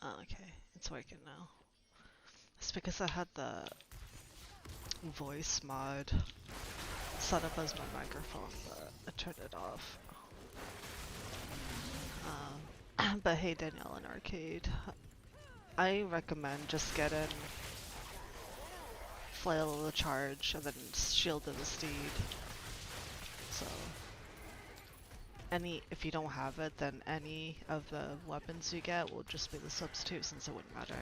Oh, okay, it's working now. It's because I had the voice mod set up as my microphone, but I turned it off. But hey, Danielle in Arcade, I recommend just getting Flail of the Charge and then Shield of the Steed. So, if you don't have it, then any of the weapons you get will just be the substitute since it wouldn't matter.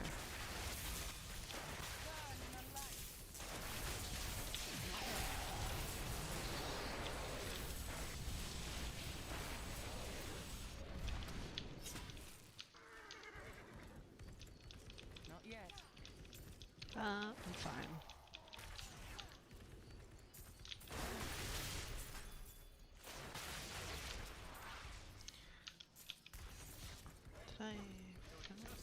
I'm fine. Did I finish?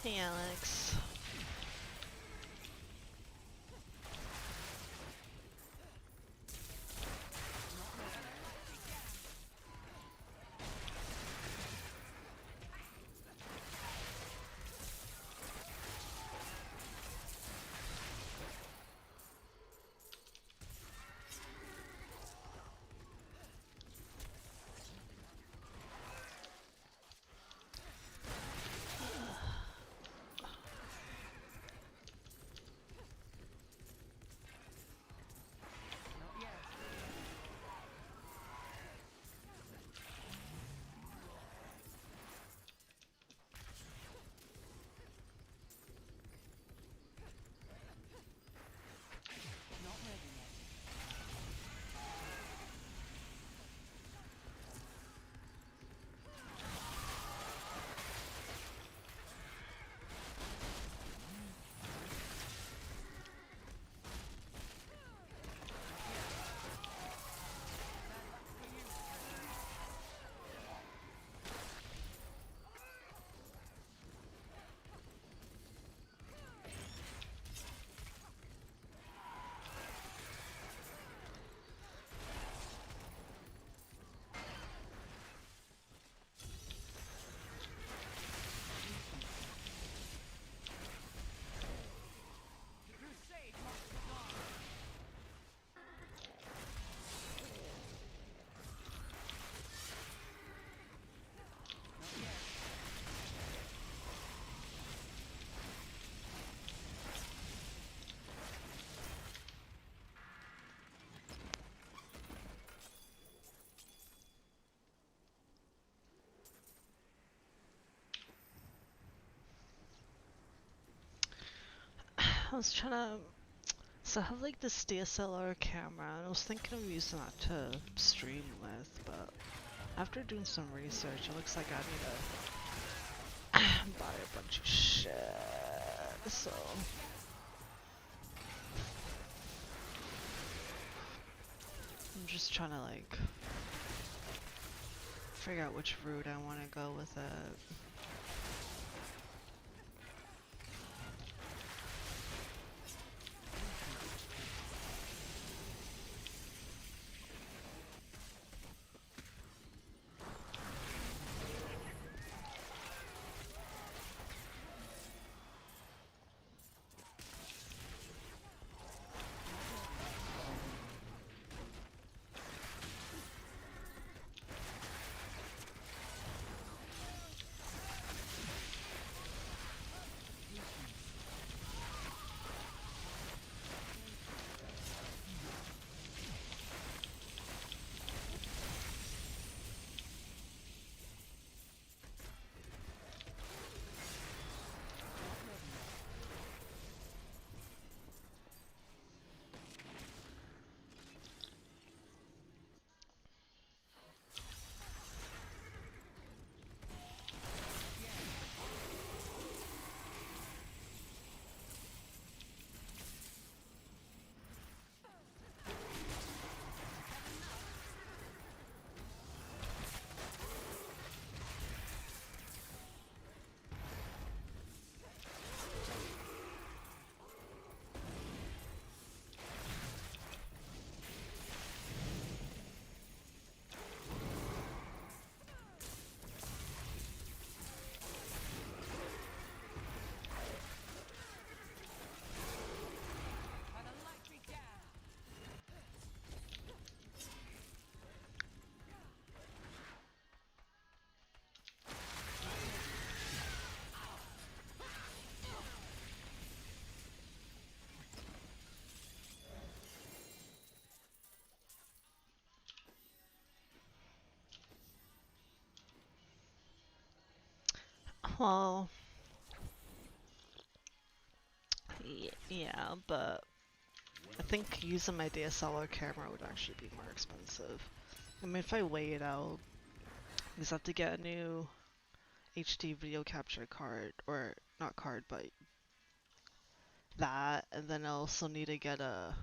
Hey, Alex. I was trying to. So I have like this DSLR camera, and I was thinking of using that to stream with, but after doing some research, it looks like I need to buy a bunch of shit. So I'm just trying to like figure out which route I want to go with it. Well, yeah, but I think using my DSLR camera would actually be more expensive. I mean, if I weigh it out, because I have to get a new HD video capture card, or not card, but that, and then I also need to get a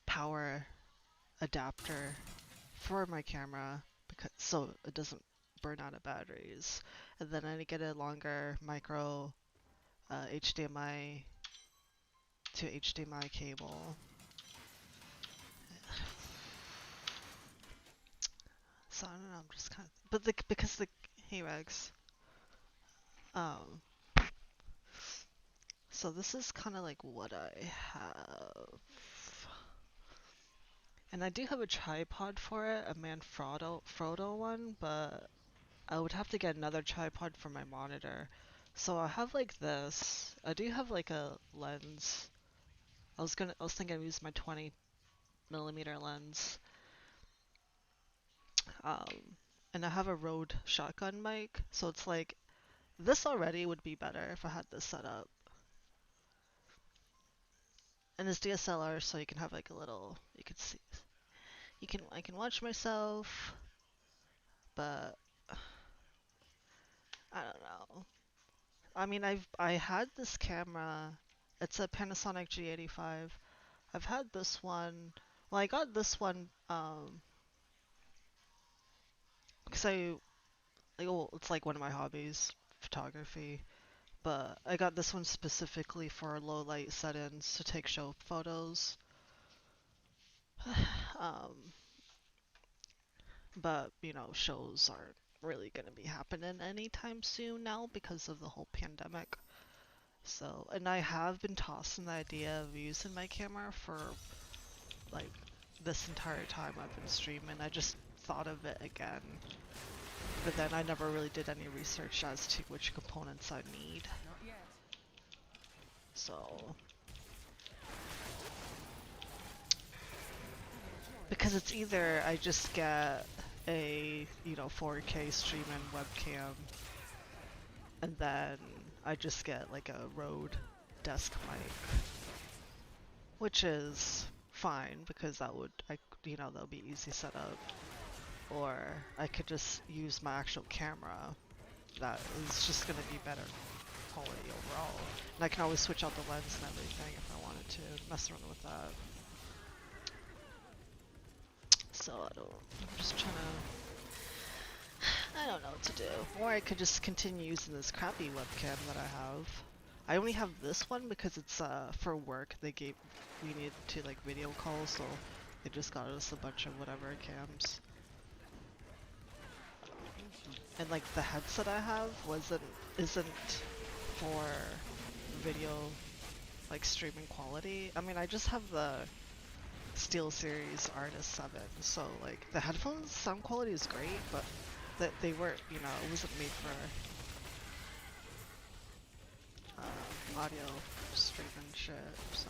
power adapter for my camera because so it doesn't burn out of batteries, and then I need to get a longer micro HDMI to HDMI cable. So I don't know, I'm just kind of, but because the hey Rex, um, so this is kind of like what I have, and I do have a tripod for it, a Manfrotto one, but I would have to get another tripod for my monitor. So I have like this. I do have like a lens. I was thinking of using my 20mm lens. Um, and I have a Rode shotgun mic, so it's like this already would be better if I had this set up. And it's DSLR, so you can have like a little. You can see. I can watch myself, but I don't know. I mean, I had this camera. It's a Panasonic G85. I've had this one. Well, I got this one because well, it's like one of my hobbies, photography. But I got this one specifically for low light settings to take show photos. um, but you know, shows aren't really gonna be happening anytime soon now because of the whole pandemic. So, and I have been tossing the idea of using my camera for like this entire time I've been streaming. I just thought of it again, but then I never really did any research as to which components I need. So, because it's either I just get a, 4K streaming webcam, and then I just get like a Rode desk mic, which is fine because that would, that would be easy setup. Or I could just use my actual camera. That is just gonna be better quality overall. And I can always switch out the lens and everything if I wanted to mess around with that. So I'm just trying to, I don't know what to do. Or I could just continue using this crappy webcam that I have. I only have this one because it's for work. We need to like video call, so they just got us a bunch of whatever cams. And like the headset I have isn't for video like streaming quality. I mean, I just have the SteelSeries Artist 7, so like the headphones sound quality is great, but that they weren't, it wasn't made for audio streaming shit. So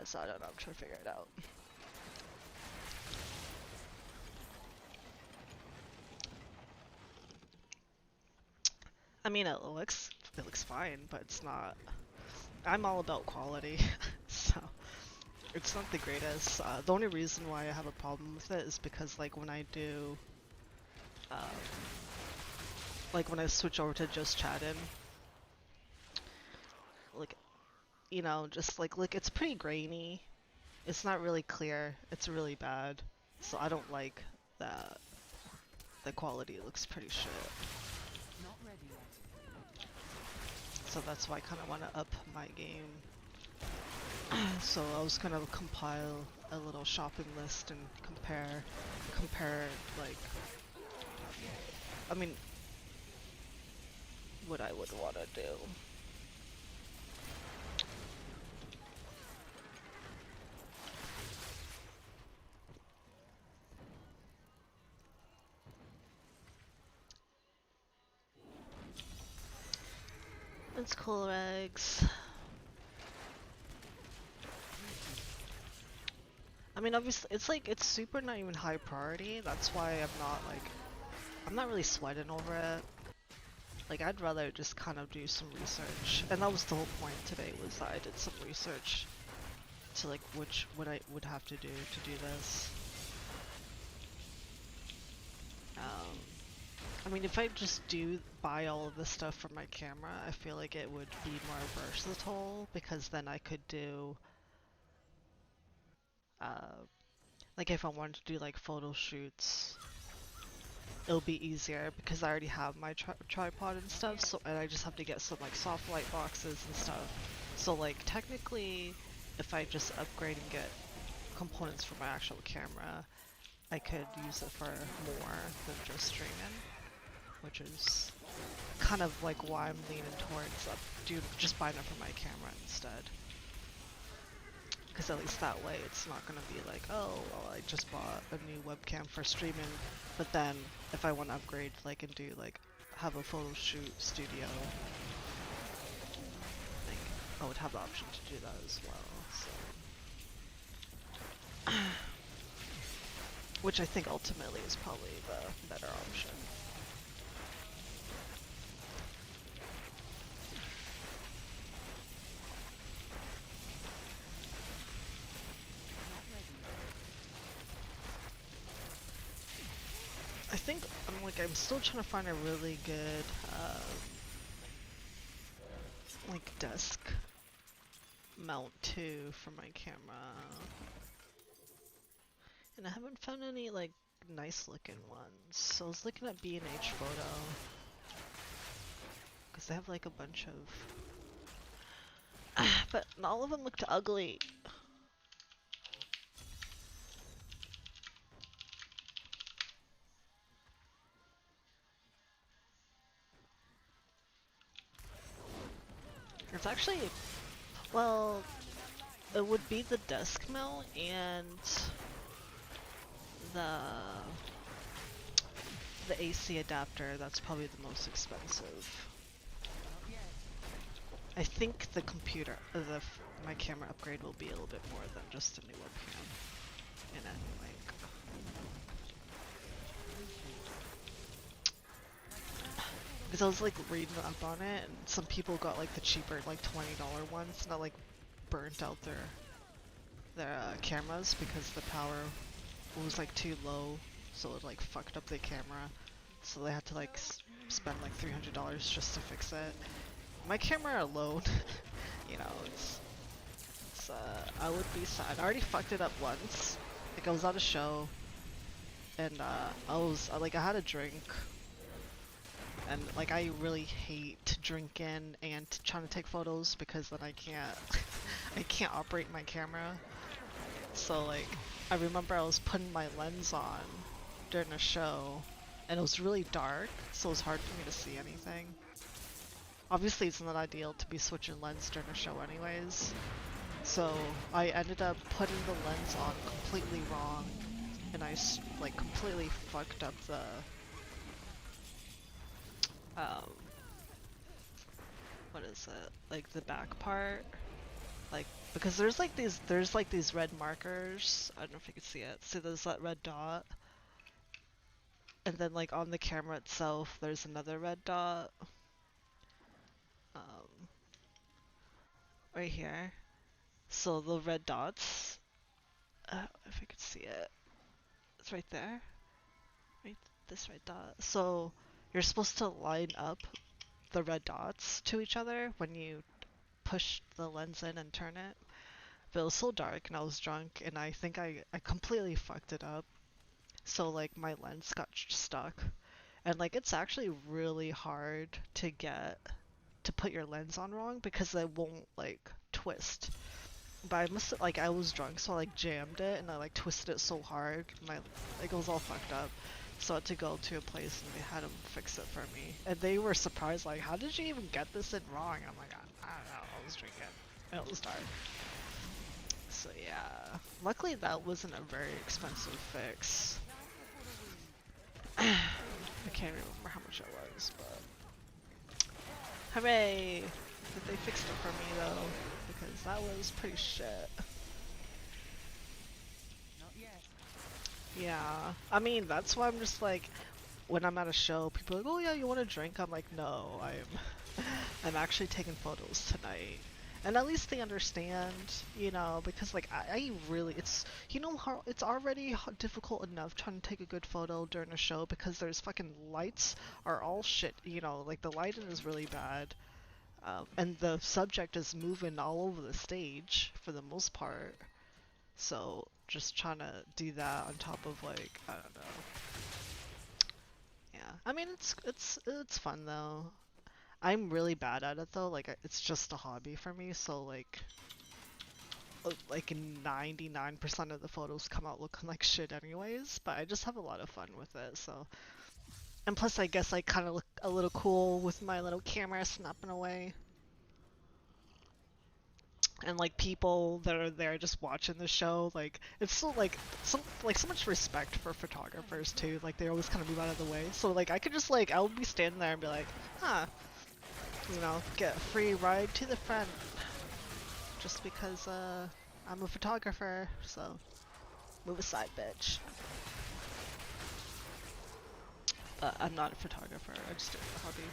so I don't know. I'm trying to figure it out. I mean, it looks fine, but it's not. I'm all about quality, so it's not the greatest. The only reason why I have a problem with it is because like when I do, like when I switch over to just chatting, like just like it's pretty grainy. It's not really clear. It's really bad. So I don't like that. The quality looks pretty shit. So that's why I kind of want to up my game. So I was gonna compile a little shopping list and compare like, I mean, what I would want to do. It's cool, Regs. I mean, obviously, it's like, it's super not even high priority. That's why I'm not really sweating over it. Like, I'd rather just kind of do some research. And that was the whole point today, was that I did some research to like what I would have to do this. I mean, if I just buy all of this stuff for my camera, I feel like it would be more versatile, because then I could do, like if I wanted to do like photo shoots, it'll be easier because I already have my tripod and stuff, so, and I just have to get some like soft light boxes and stuff. So like technically, if I just upgrade and get components for my actual camera, I could use it for more than just streaming, which is kind of like why I'm leaning towards just buying it for my camera instead. Because at least that way it's not going to be like, oh, well, I just bought a new webcam for streaming, but then if I want to upgrade like and do like have a photo shoot studio, like I would have the option to do that as well. So. Which I think ultimately is probably the better option. I think I'm still trying to find a really good like desk mount too for my camera, and I haven't found any like nice looking ones. So I was looking at B&H Photo because they have like a bunch of, but all of them looked ugly. It's actually, well, it would be the desk mount and the AC adapter. That's probably the most expensive. I think the computer, my camera upgrade will be a little bit more than just a new webcam. And then because I was like reading up on it, and some people got like the cheaper, like $20 ones, that like burnt out their cameras because the power was like too low, so it like fucked up their camera. So they had to like spend like $300 just to fix it. My camera alone, you know, it's I would be sad. I already fucked it up once. Like I was at a show, and I had a drink, and like I really hate drinking and trying to take photos because then I can't I can't operate my camera. So like I remember I was putting my lens on during a show, and it was really dark, so it was hard for me to see anything. Obviously it's not ideal to be switching lens during a show anyways, so I ended up putting the lens on completely wrong, and I like completely fucked up the what is it, like the back part, like because there's like these red markers. I don't know if you can see it. See, there's that red dot, and then like on the camera itself there's another red dot right here. So the red dots, if I could see it, it's right there, right, this red dot. So you're supposed to line up the red dots to each other when you push the lens in and turn it. But it was so dark and I was drunk, and I think I completely fucked it up. So like my lens got stuck, and like it's actually really hard to put your lens on wrong because it won't like twist. But I must like I was drunk, so I like jammed it and I like twisted it so hard, my like it was all fucked up. So I had to go to a place and they had them fix it for me, and they were surprised, like, how did you even get this in wrong? And I'm like, I don't know, I was drinking and it was dark. So yeah, luckily that wasn't a very expensive fix. I can't remember how much it was, but hooray! That they fixed it for me though, because that was pretty shit. Yeah. I mean, that's why I'm just like, when I'm at a show, people are like, oh yeah, you want a drink? I'm like, no, I'm actually taking photos tonight. And at least they understand, you know, because like I really, it's, you know how, it's already difficult enough trying to take a good photo during a show because there's fucking lights are all shit, you know, like the lighting is really bad. And the subject is moving all over the stage for the most part. So just trying to do that on top of like, I don't know. Yeah, I mean it's fun though. I'm really bad at it though. Like it's just a hobby for me. So like 99% of the photos come out looking like shit anyways. But I just have a lot of fun with it. So and plus I guess I kind of look a little cool with my little camera snapping away. And like people that are there just watching the show, like it's so like so much respect for photographers too. Like they always kind of move out of the way. So like I could just like I would be standing there and be like, huh, you know, get a free ride to the front just because I'm a photographer. So move aside, bitch. But I'm not a photographer. I just do it for a hobby.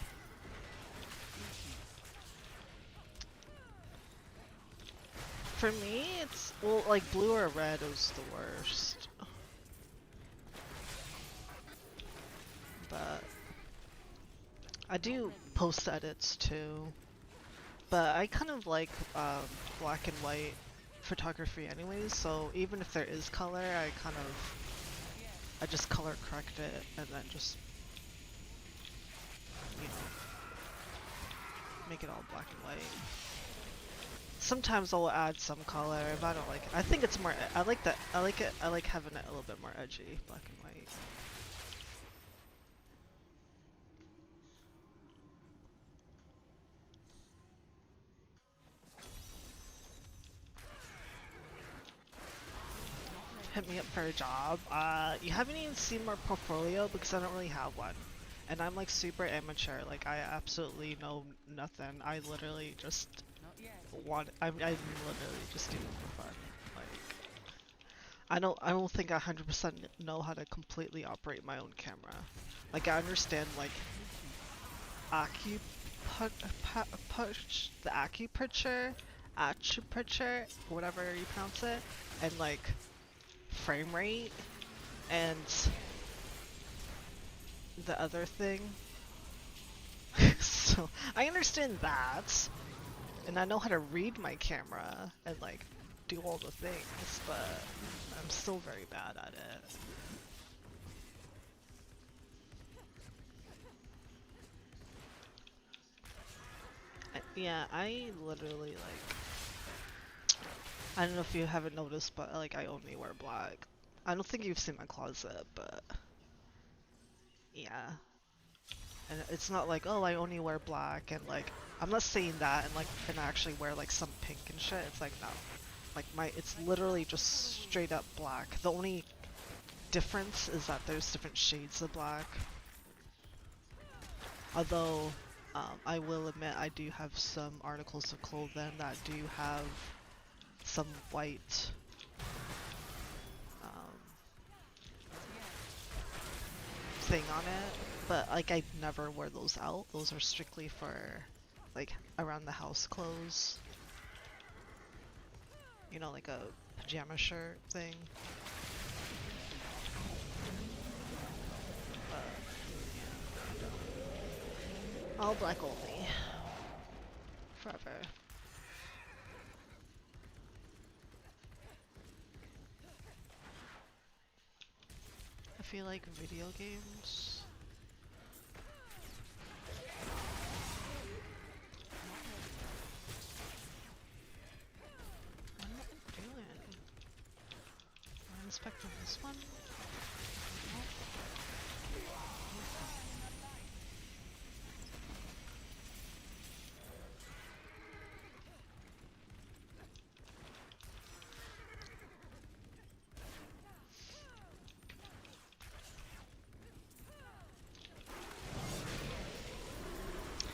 For me, it's well like blue or red is the worst. But I do post edits too. But I kind of like black and white photography anyways, so even if there is color, I just color correct it and then just, you know, make it all black and white. Sometimes I'll add some color if I don't like it. I think it's more, I like that, I like it, I like having it a little bit more edgy, black and white. Hit me up for a job. You haven't even seen my portfolio because I don't really have one. And I'm like super amateur, like I absolutely know nothing. I literally just I literally just do it for fun. Like I don't think I 100% know how to completely operate my own camera. Like I understand like the acupuncture, whatever you pronounce it, and like frame rate and the other thing. So I understand that, and I know how to read my camera and like do all the things, but I'm still very bad at it. Yeah, I literally like, I don't know if you haven't noticed, but like I only wear black. I don't think you've seen my closet, but yeah. And it's not like, oh, I only wear black and like, I'm not saying that and like, and I actually wear like some pink and shit. It's like, no. Like it's literally just straight up black. The only difference is that there's different shades of black. Although, I will admit I do have some articles of clothing that do have some white um, thing on it, but like I never wear those out. Those are strictly for like around the house clothes. You know, like a pajama shirt thing. But yeah, all black only. Forever. I feel like video games. What am I doing? I'm inspecting this one.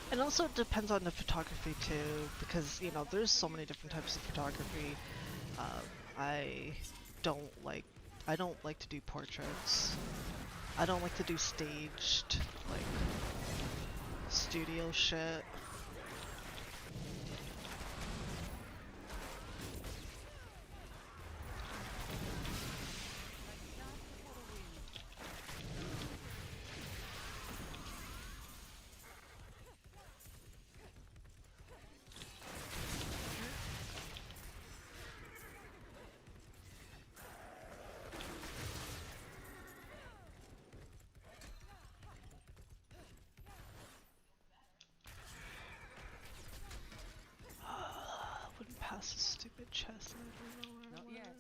And also it depends on the photography too, because you know there's so many different types of photography. I don't like I don't like to do portraits. I don't like to do staged, like, studio shit. Wouldn't pass a stupid chest. I don't know where Not I yet. went.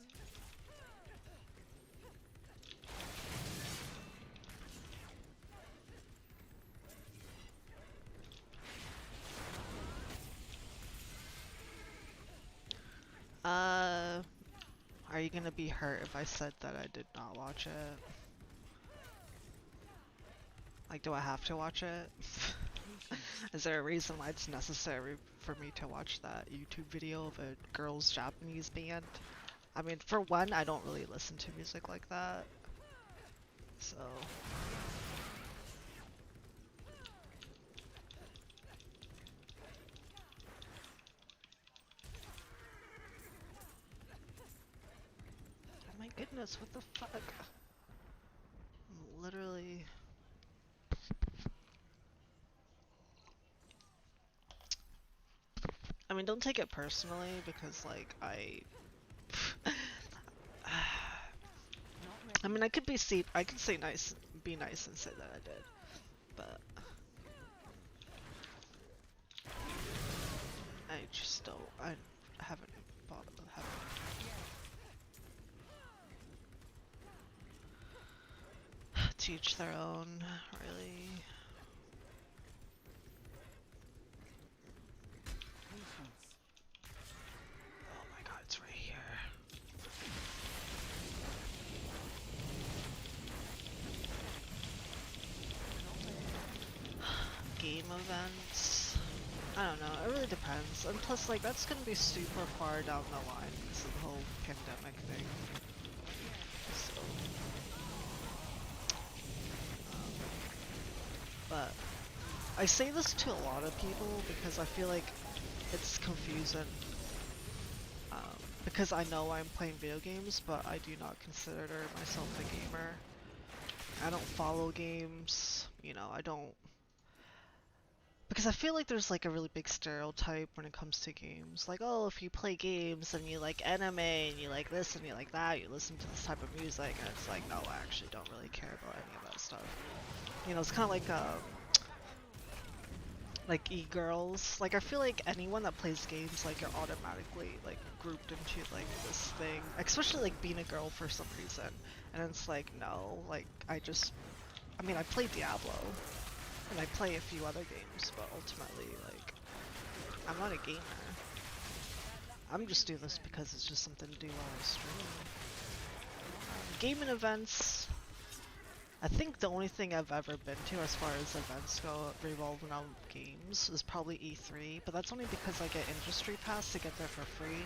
Are you gonna be hurt if I said that I did not watch it? Like, do I have to watch it? Is there a reason why it's necessary for me to watch that YouTube video of a girl's Japanese band? I mean, for one, I don't really listen to music like that, so... Oh my goodness, what the fuck? I'm literally... I mean, don't take it personally, because, like, Not ready I mean, yet. I could say nice, be nice and say that I did, but... I just don't, I haven't bought it, haven't. Teach their own, really. Patience. Oh my god, it's right here. Game events. I don't know, it really depends. And plus, like, that's gonna be super far down the line because of the whole pandemic thing. So, but I say this to a lot of people because I feel like it's confusing. Because I know I'm playing video games, but I do not consider myself a gamer. I don't follow games, you know, I don't... Because I feel like there's like a really big stereotype when it comes to games. Like, oh, if you play games and you like anime and you like this and you like that, you listen to this type of music, and it's like, no, I actually don't really care about any of that stuff. You know, it's kind of like e-girls. Like, I feel like anyone that plays games, like, you're automatically like grouped into like this thing, especially like being a girl for some reason. And it's like, no, like, I mean, I played Diablo and I play a few other games, but ultimately, like, I'm not a gamer. I'm just doing this because it's just something to do while I stream. Gaming events, I think the only thing I've ever been to as far as events go revolving around games is probably E3, but that's only because I get industry pass to get there for free,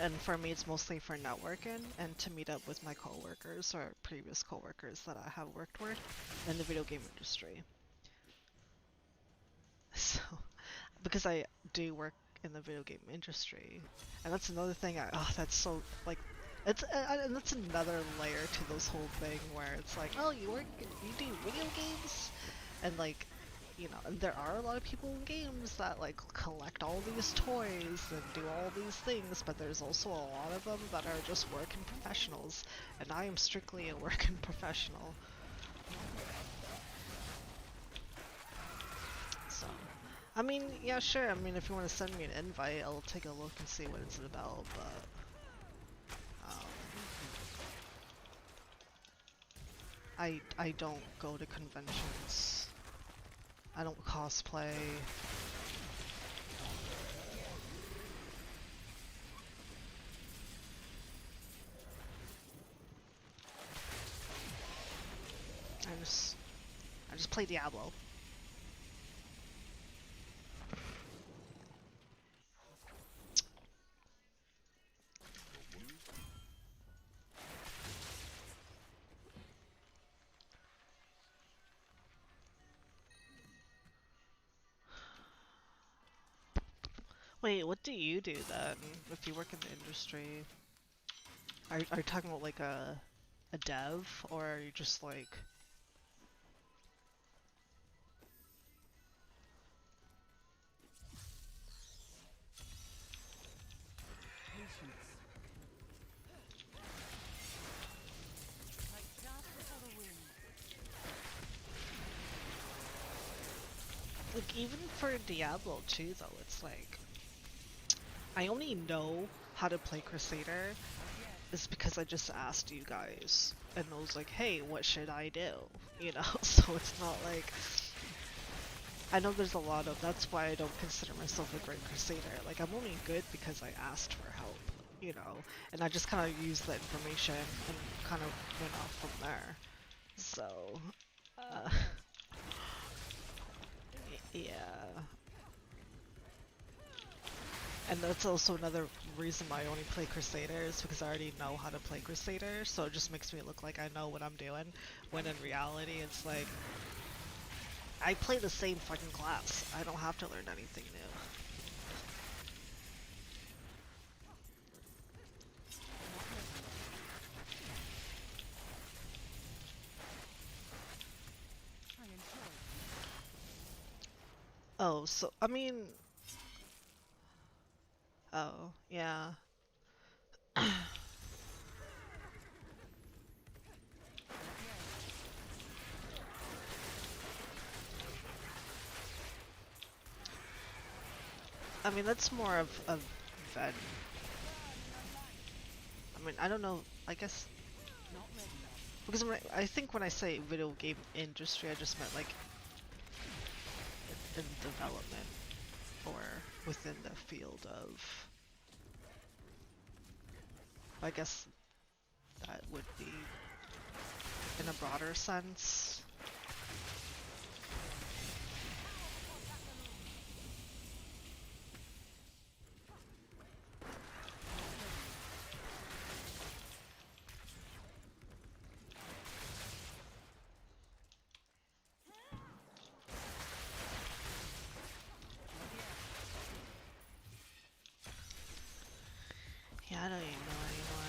and for me it's mostly for networking and to meet up with my coworkers or previous coworkers that I have worked with in the video game industry. So, because I do work in the video game industry, and that's another thing. That's so like, and that's another layer to this whole thing where it's like, oh, you do video games, and like, you know, and there are a lot of people in games that like collect all these toys and do all these things, but there's also a lot of them that are just working professionals, and I am strictly a working professional. So. I mean, yeah, sure. I mean, if you want to send me an invite, I'll take a look and see what it's about, but I don't go to conventions. I don't cosplay. I just I just play Diablo. Wait, what do you do then if you work in the industry? Are you talking about like a dev, or are you just like? Like even for Diablo 2 though, it's like I only know how to play Crusader is because I just asked you guys and I was like, hey, what should I do? You know, so it's not like I know there's a lot of that's why I don't consider myself a great Crusader. Like I'm only good because I asked for help, you know, and I just kind of used that information and kind of went off from there. So, uh, yeah. And that's also another reason why I only play Crusaders, because I already know how to play Crusader, so it just makes me look like I know what I'm doing, when in reality it's like, I play the same fucking class. I don't have to learn anything new. Oh, so, I mean, oh, yeah. I mean, that's more of a vet. I mean, I don't know, I guess, because I think when I say video game industry, I just meant like in development or within the field of, I guess that would be in a broader sense. Yeah, I don't even know anymore.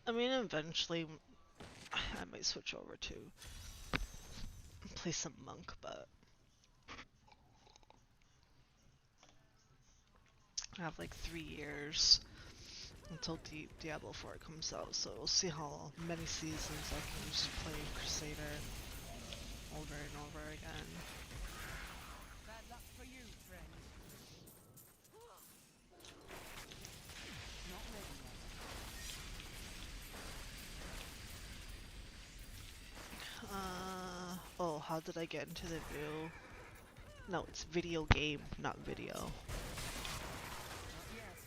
I mean, eventually I might switch over to play some monk, but I have like 3 years until Diablo 4 comes out, so we'll see how many seasons I can just play Crusader over and over again. Bad luck for you, friend. Not ready Oh, how did I get into the view? No, it's video game, not video. yet.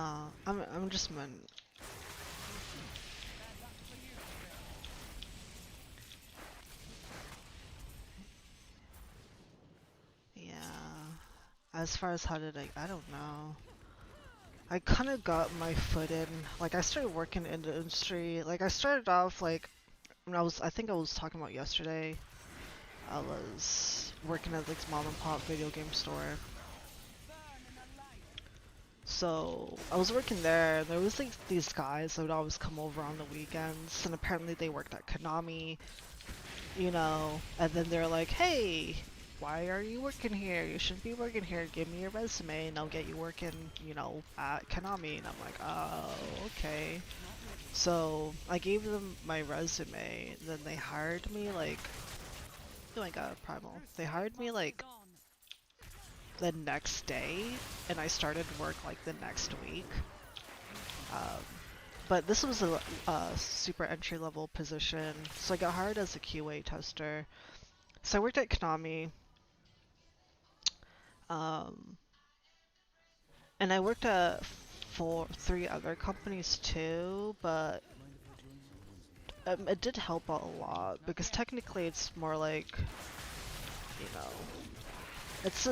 Not yet. I'm just meant. Bad luck for you, friend. Yeah. As far as how did I don't know. I kind of got my foot in. Like I started working in the industry. Like I started off like when I think I was talking about yesterday. I was working at like mom and pop video game store. Burn in the light. So I was working there, and there was like these guys that would always come over on the weekends, and apparently they worked at Konami, you know. And then they're like, "Hey, why are you working here? You shouldn't be working here. Give me your resume, and I'll get you working, you know, at Konami." And I'm like, "Oh, okay." Not ready. So I gave them my resume, and then they hired me like, oh my god, Primal. They Crusade hired me marches like on. the next day, and I started work like the next week. Um, but this was a super entry level position, so I got hired as a QA tester. So I worked at Konami, um, and I worked at three other companies too, but it did help out a lot because technically it's more like, you know, it's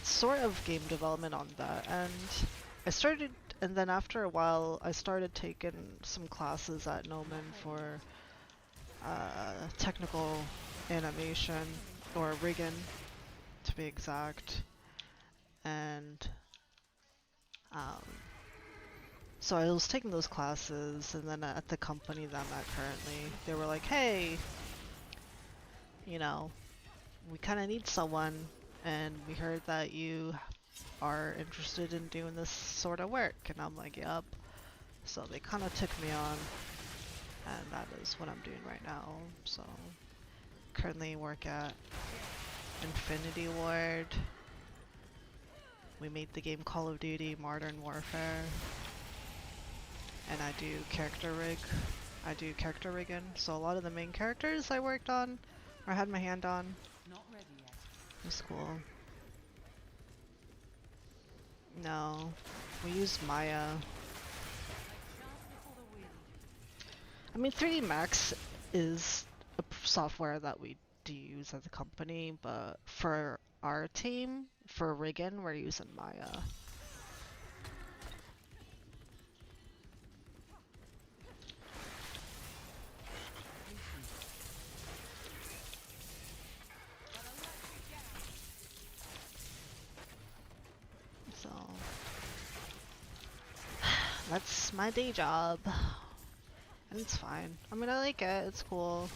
sort of game development on that end. I started, and then after a while, I started taking some classes at Noman for technical animation or rigging, to be exact, and um, so I was taking those classes, and then at the company that I'm at currently, they were like, "Hey, you know, we kind of need someone, and we heard that you are interested in doing this sort of work." And I'm like, "Yep." So they kind of took me on, and that is what I'm doing right now. So currently work at Infinity Ward. We made the game Call of Duty Modern Warfare, and I do character rig. I do character rigging, so a lot of the main characters I worked on or had my hand on. Not ready yet. It was cool. No, we use Maya. Like sharp before the wind. I mean, 3D Max is a software that we do use as a company, but for our team, for rigging, we're using Maya. So that's my day job, and it's fine. I mean, I like it. It's cool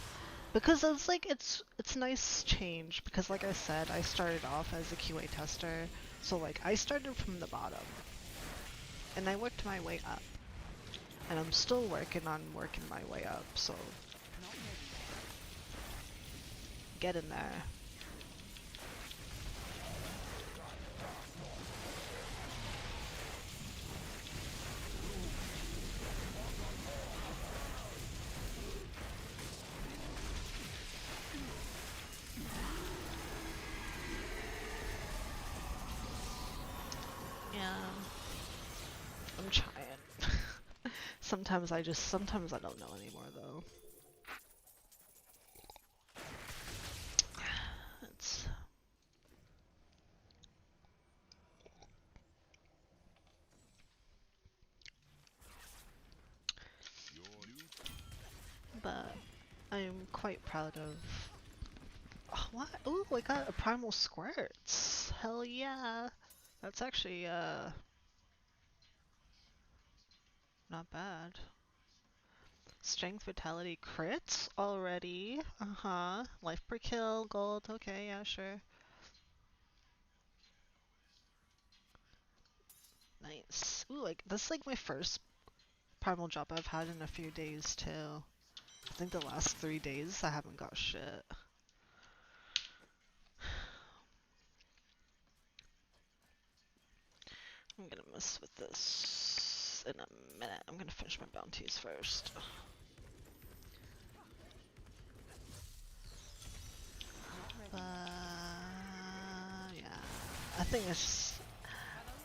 because it's like it's a nice change because, like I said, I started off as a QA tester, so like I started from the bottom, and I worked my way up, and I'm still working on working my way up. So Not ready yet. get in there. Yeah, I'm trying. Sometimes sometimes I don't know anymore though. It's, but I'm quite proud of. Oh, what? Ooh, I got a primal squirts. Hell yeah. That's actually not bad. Strength vitality crits already. Uh-huh. Life per kill, gold. Okay, yeah, sure. Nice. Ooh, like that's like my first primal drop I've had in a few days too. I think the last 3 days I haven't got shit. I'm gonna mess with this in a minute. I'm gonna finish my bounties first. Not ready Uh, yet. yeah. I think it's.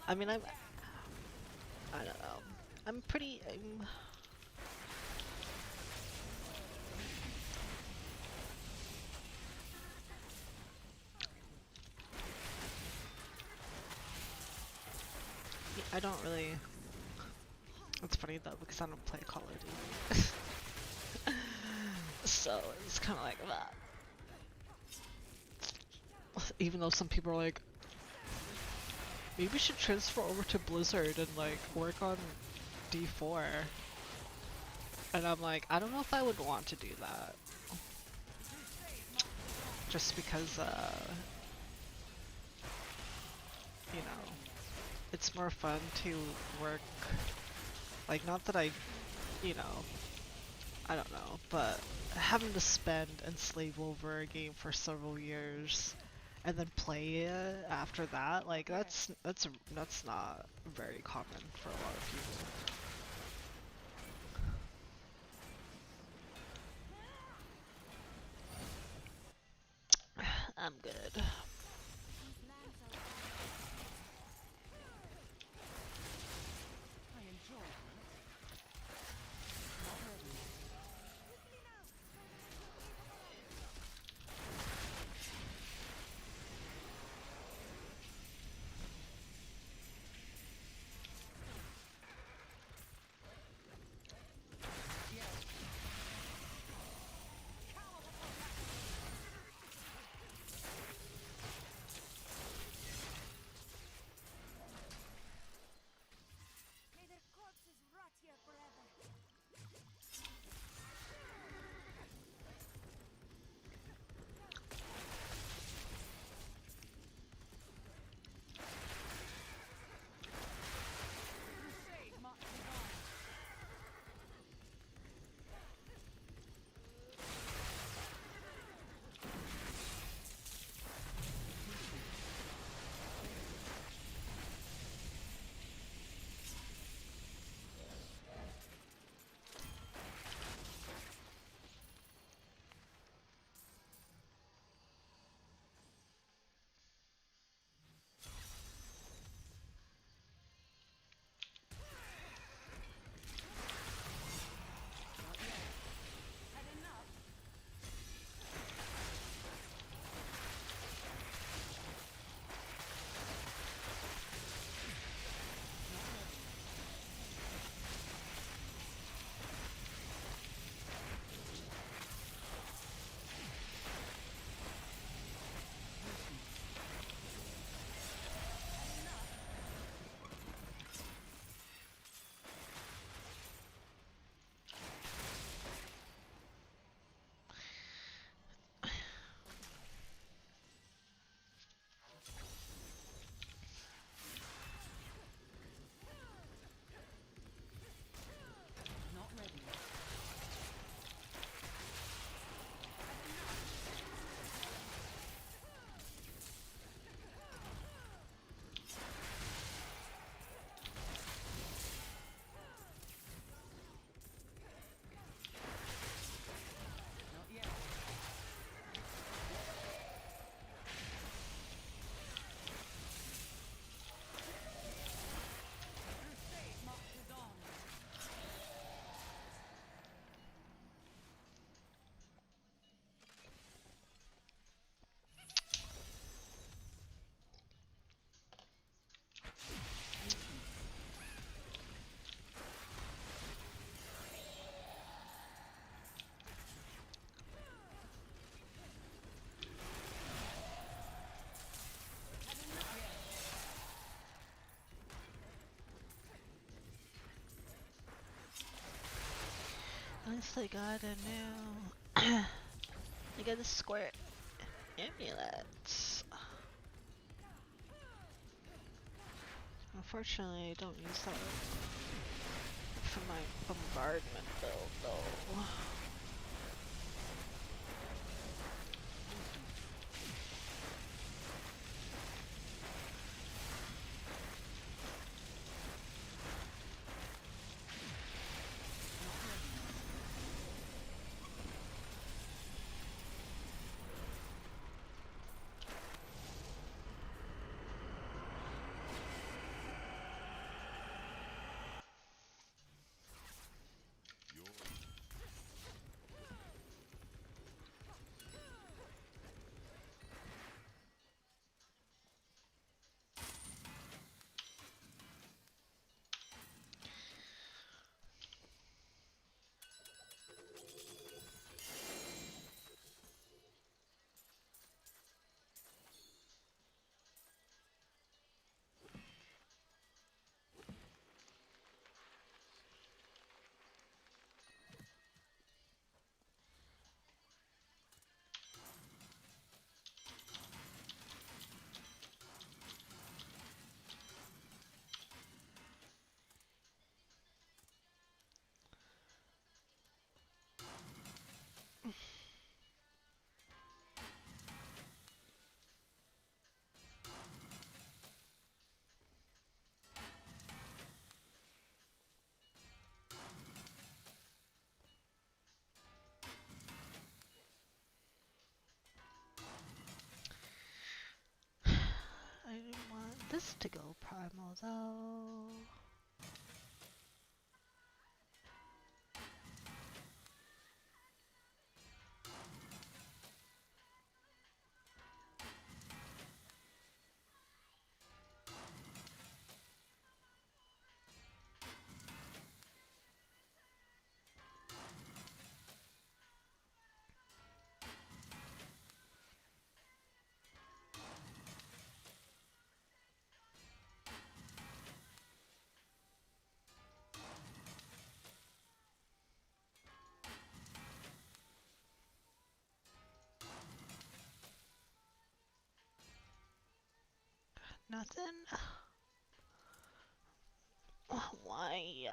I mean, I don't know. I'm pretty. I don't really. It's funny though because I don't play Call of Duty, so it's kind of like that. Even though some people are like, maybe we should transfer over to Blizzard and like work on D4. And I'm like, I don't know if I would want to do that. Just because, you know, it's more fun to work, like, not that you know, I don't know, but having to spend and slave over a game for several years and then play it after that, like, that's not very common for a lot of people. I'm good. These lands are I enjoy it. Not ready yet. Yes. May their corpses rot here forever. Crusade marches on. Not yet. Had enough. Not ready yet. Not ready yet. Not yet. Crusade marches on. At least I got a new. I got a square amulet. Unfortunately, I don't use that for my bombardment build though. didn't want this to go primal though. Nothing? Why?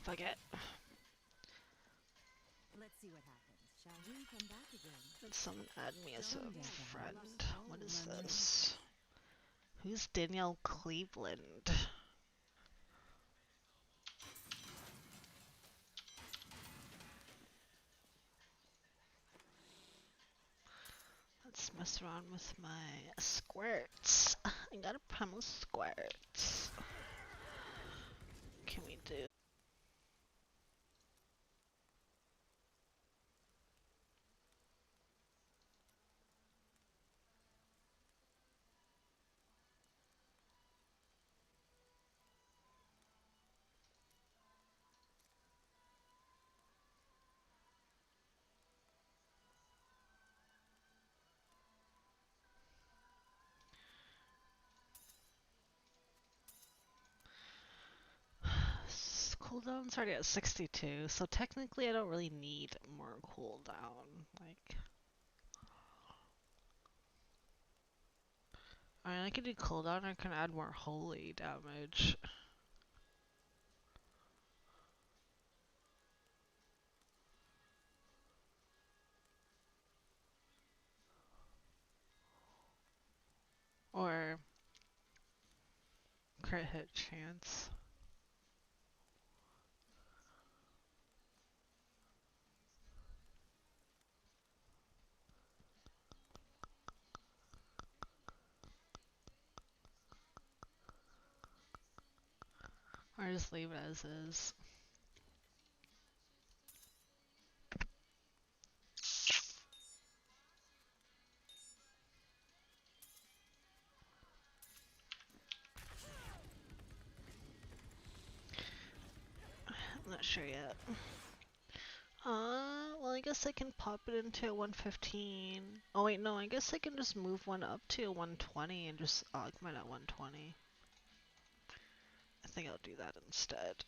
Fuck it. Let's see what happens, shall we? Come back again. Did someone add me as Don't a get the friend? house. What All is run this? Who's Danielle Cleveland? Let's mess around with my squirts. I got a primal squirts. Can we do? Cooldown's already at 62, so technically I don't really need more cooldown. Like, I mean, I could do cooldown, I can add more holy damage. Or crit hit chance. Or just leave it as is. I'm not sure yet. Well, I guess I can pop it into a 115. Oh wait, no, I guess I can just move one up to a 120 and just augment at 120. I think I'll do that instead.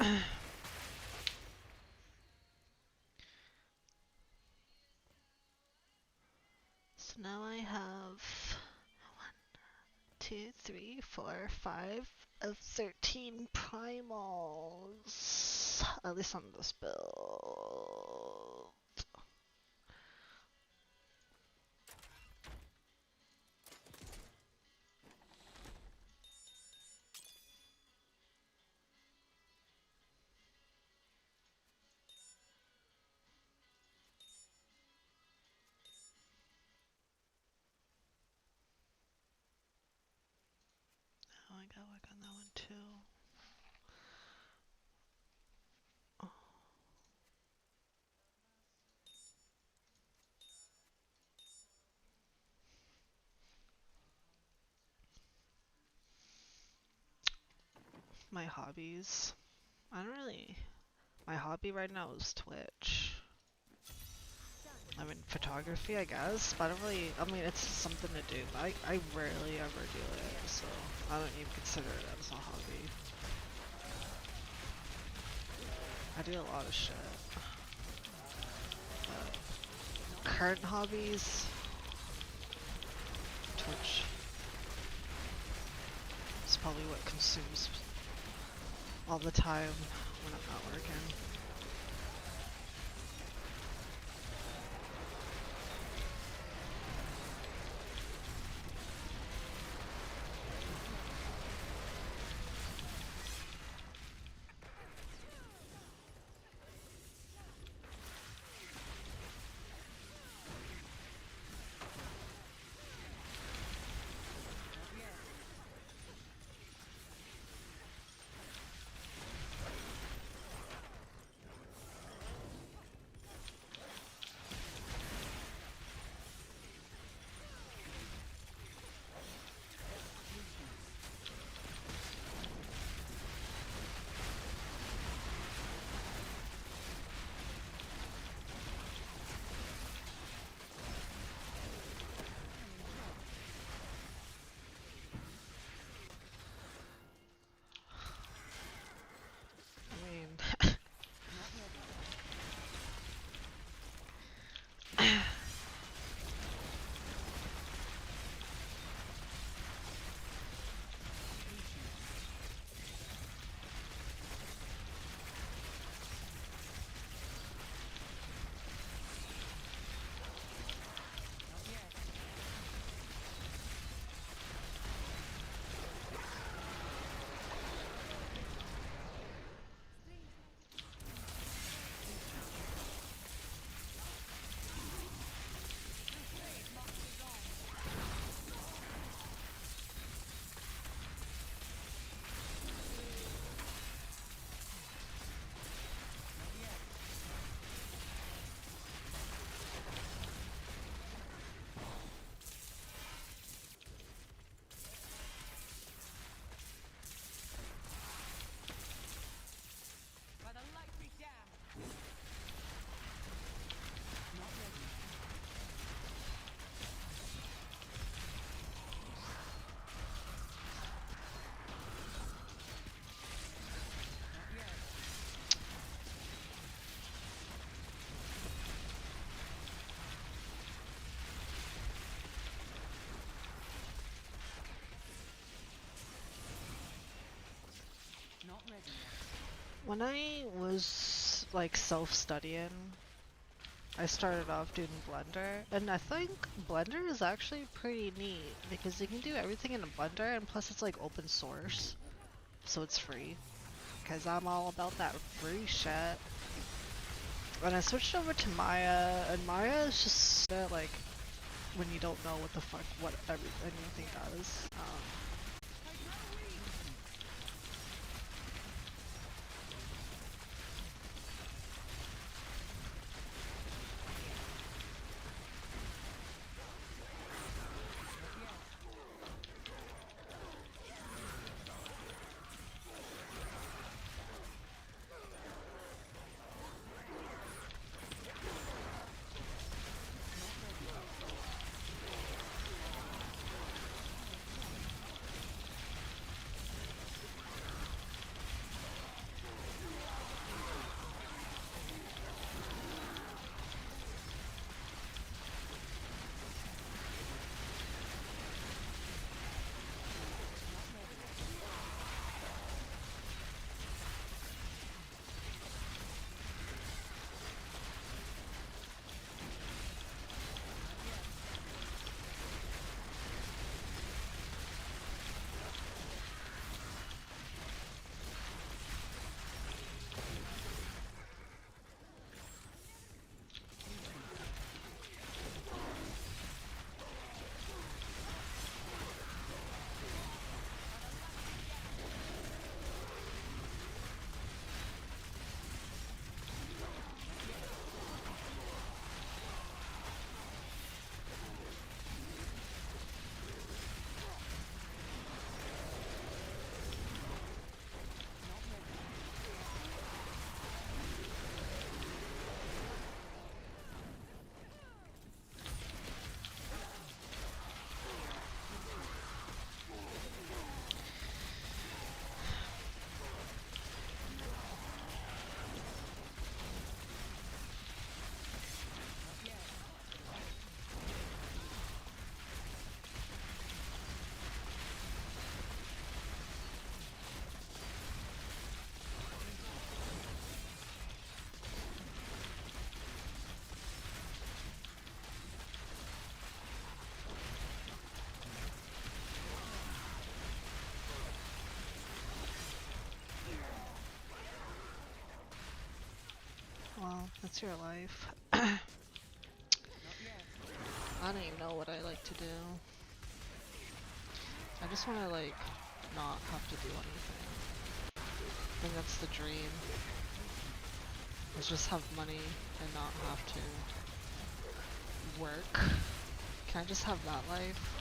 So now I have 2, 3, 4, 5 of 13 primals. At least on this build. Oh, I gotta work on that one too. Oh. My hobbies. I don't really. My hobby right now is Twitch. I mean, photography, I guess, but I don't really. I mean, it's something to do, but I rarely ever do it, so I don't even consider it as a hobby. I do a lot of shit. But current hobbies, Twitch is probably what consumes all the time when I'm not working. I mean, By the light be damned. Not ready yet. when I was like self-studying, I started off doing Blender, and I think Blender is actually pretty neat because you can do everything in a Blender, and plus it's like open source, so it's free. Because I'm all about that free shit. And I switched over to Maya, and Maya is just like when you don't know what the fuck anything does. well, that's your life. Not yet. I don't even know what I like to do. I just want to, like, not have to do anything. I think that's the dream. Is just have money and not have to work. Can I just have that life?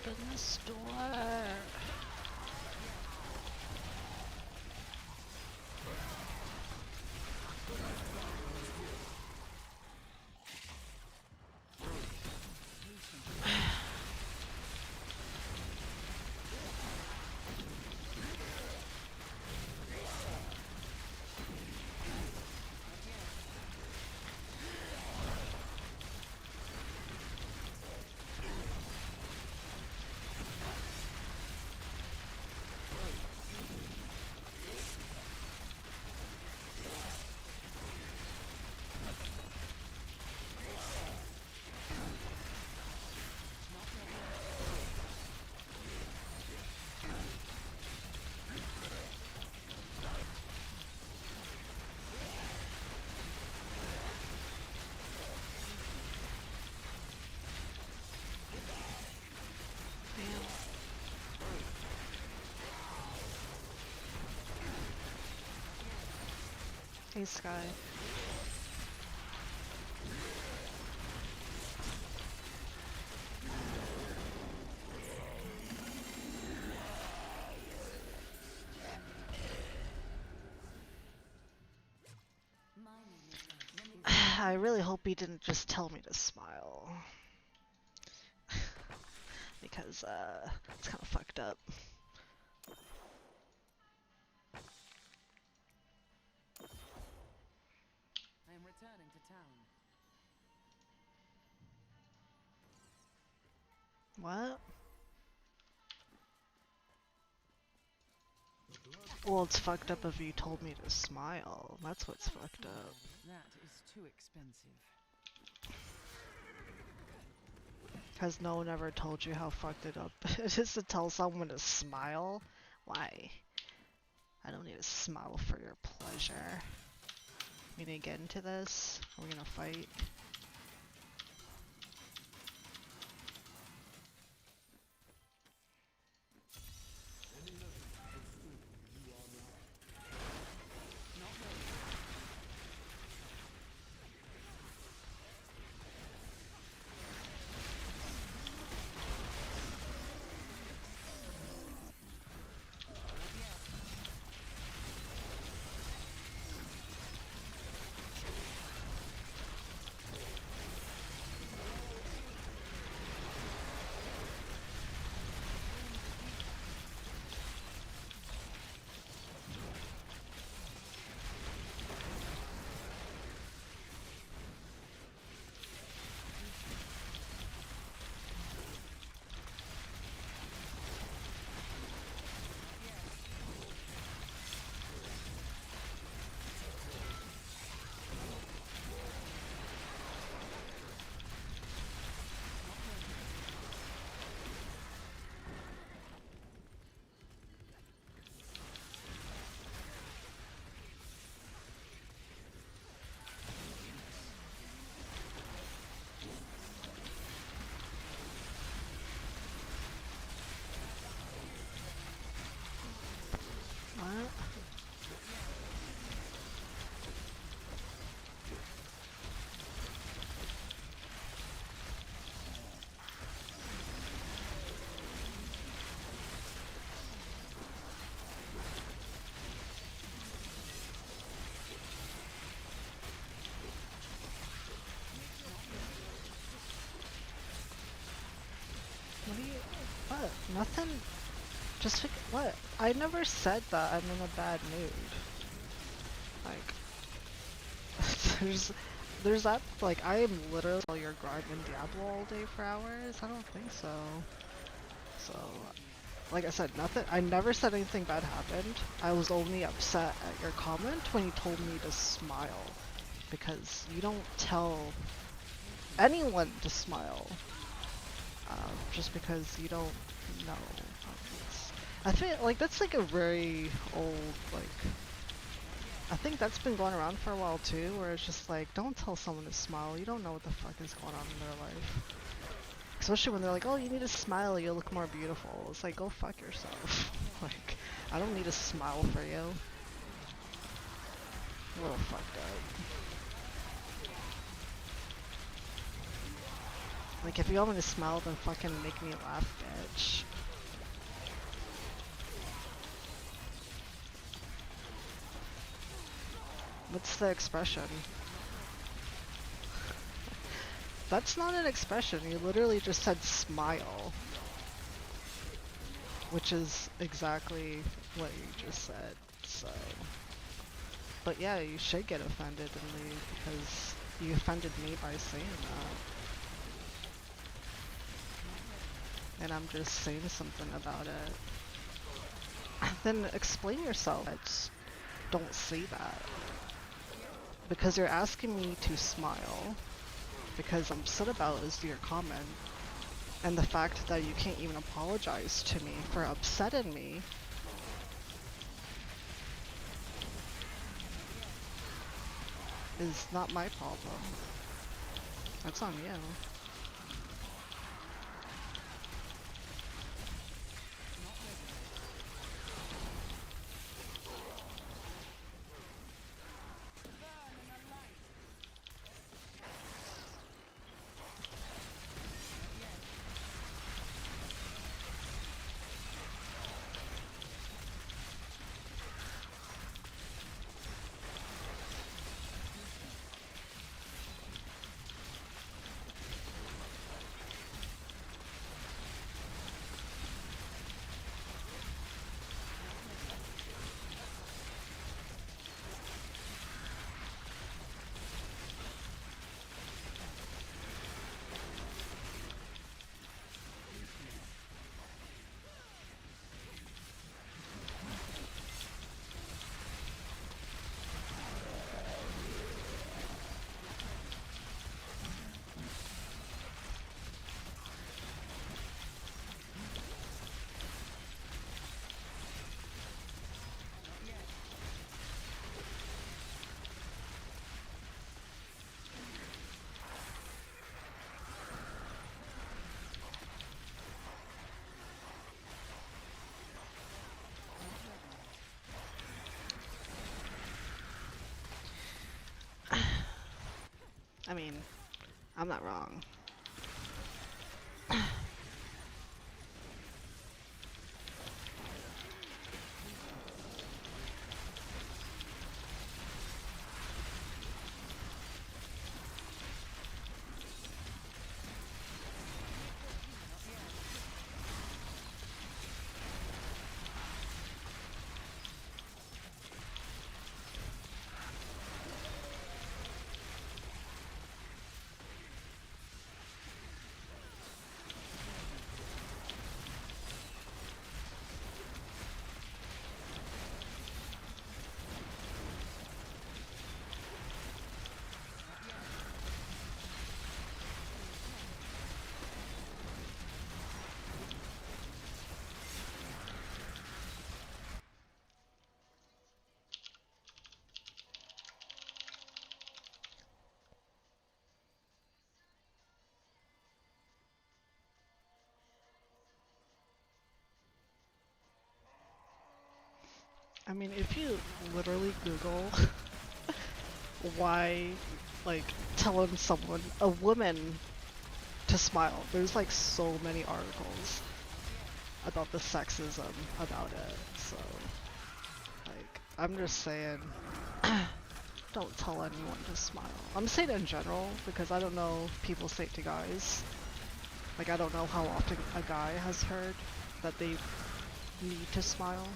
Open this door. Hey, Sky. I really hope he didn't just tell me to smile. Because, it's kind of fucked up. I am returning to town. What? Well, it's fucked up if you told me to smile. That's what's fucked up. That is too expensive. Has no one ever told you how fucked it up it is to tell someone to smile? Why? I don't need to smile for your pleasure. We need to get into this? Are we gonna fight? nothing. Just what? I never said that I'm in a bad mood. Like, there's, there's that. Like, I am literally while you're grinding Diablo all day for hours. I don't think so. So, like I said, nothing. I never said anything bad happened. I was only upset at your comment when you told me to smile, because you don't tell anyone to smile. Just because you don't know. I feel like that's like a very old, like, I think that's been going around for a while too, where it's just like, don't tell someone to smile, you don't know what the fuck is going on in their life. Especially when they're like, oh, you need to smile, you'll look more beautiful. It's like, go fuck yourself. Like, I don't need to smile for you. A little fucked up. Like, if you want me to smile, then fucking make me laugh, bitch. What's the expression? That's not an expression, you literally just said smile. Which is exactly what you just said, so... But yeah, you should get offended and leave, because you offended me by saying that. And I'm just saying something about it. Then explain yourself. Don't say that. Because you're asking me to smile. Because I'm upset about is your comment. And the fact that you can't even apologize to me for upsetting me. Is not my problem. That's on you. I mean, I'm not wrong. I mean, if you literally Google why, like, telling someone, a woman, to smile, there's like so many articles about the sexism about it, so, like, I'm just saying, don't tell anyone to smile. I'm saying it in general, because I don't know if people say it to guys. Like, I don't know how often a guy has heard that they need to smile.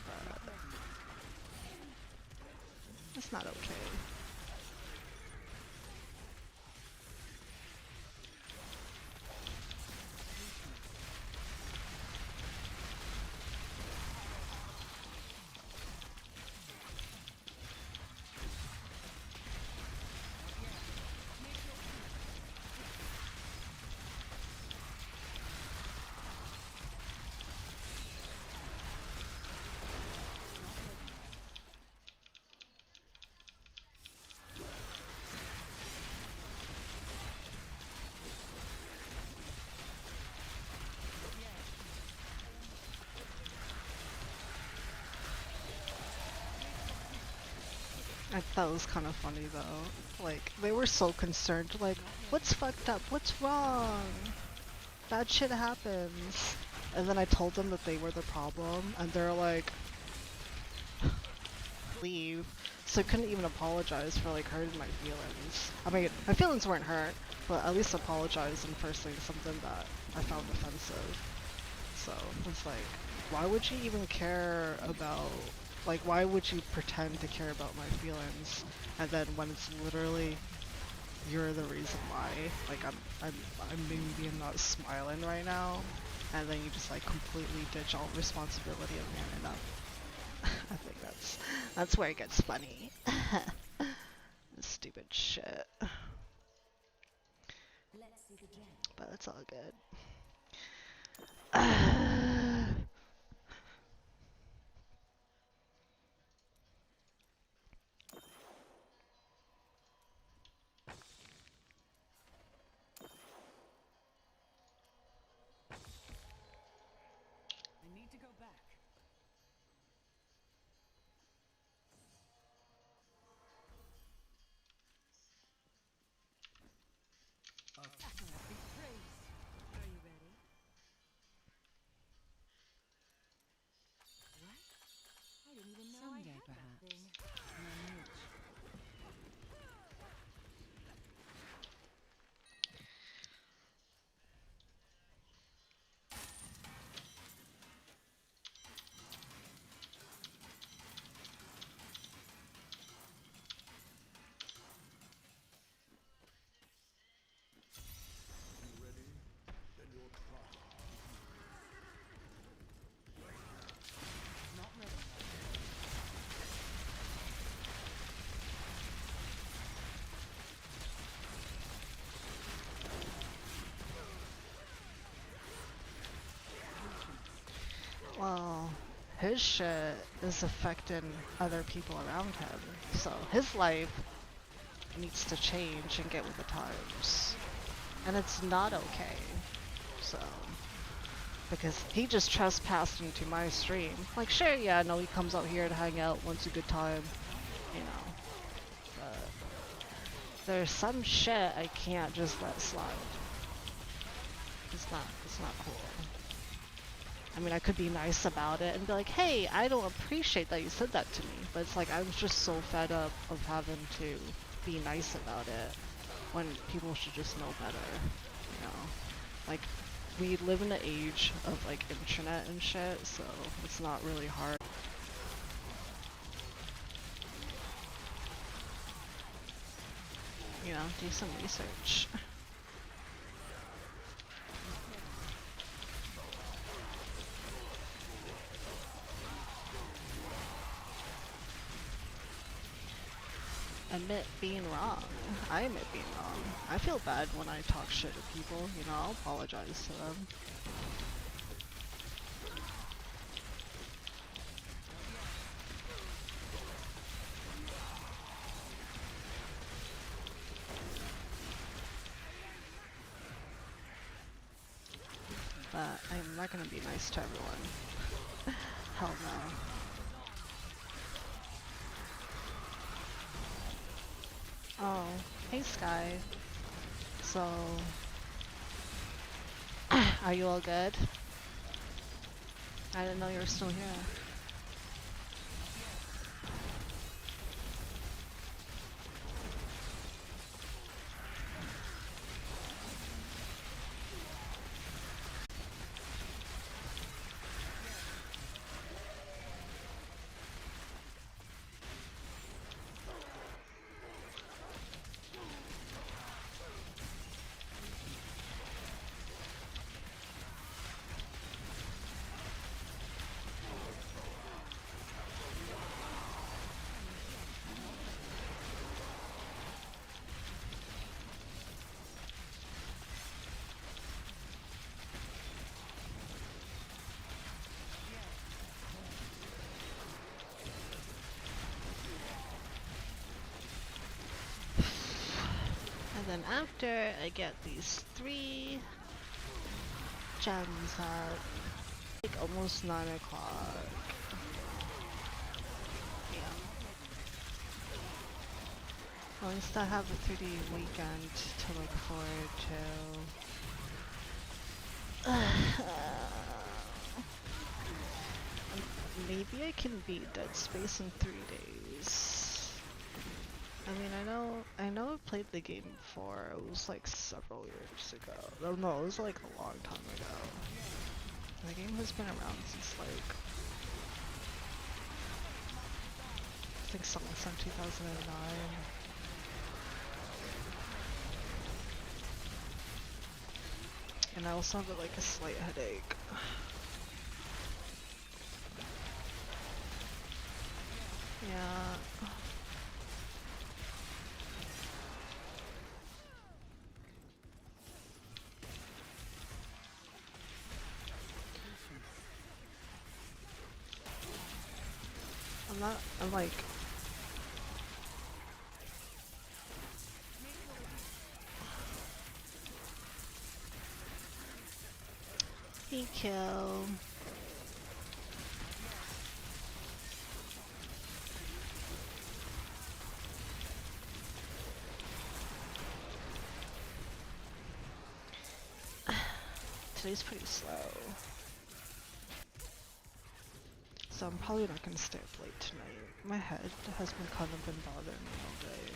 But it's not okay. I thought it was kind of funny though. Like, they were so concerned, like, what's fucked up? What's wrong? Bad shit happens. And then I told them that they were the problem, and they're like, leave. So I couldn't even apologize for like hurting my feelings. I mean, my feelings weren't hurt, but at least apologize in first saying something that I found offensive. So it's like, why would you even care about, like, why would you pretend to care about my feelings, and then when it's literally you're the reason why, like I'm maybe I'm not smiling right now, and then you just like completely ditch all responsibility of manning up. I think that's where it gets funny. Stupid shit. But it's all good. I need to go back. Be praised. Are you ready? What? I didn't even know I had that thing. Not ready. Well, his shit is affecting other people around him, so his life needs to change and get with the times. And it's not okay. So, because he just trespassed into my stream. Like, sure, yeah, no, he comes out here to hang out, wants a good time, you know. But there's some shit I can't just let slide. It's not cool. I mean, I could be nice about it and be like, hey, I don't appreciate that you said that to me. But it's like, I'm just so fed up of having to be nice about it when people should just know better, you know? Like, we live in an age of, like, internet and shit, so it's not really hard. You know, do some research. Admit being wrong. I admit being wrong. I feel bad when I talk shit to people, you know, I'll apologize to them. But I'm not gonna be nice to everyone. Hell no. Oh, hey Sky. So, are you all good? I didn't know you were still here. then after I get these 3 gems at like almost 9 o'clock. Yeah. At least I have a 3D weekend to look forward to. Maybe I can beat Dead Space in 3 days. I mean, I know I played the game before. It was like several years ago. Oh no, it was like a long time ago. The game has been around since like I think sometime 2009. And I also have like a slight headache. Yeah. I'm like he kill. Today's pretty slow. So I'm probably not gonna stay up late tonight. My head has been bothering me all day.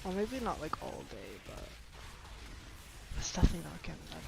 Well, maybe not like all day, but it's definitely not getting better.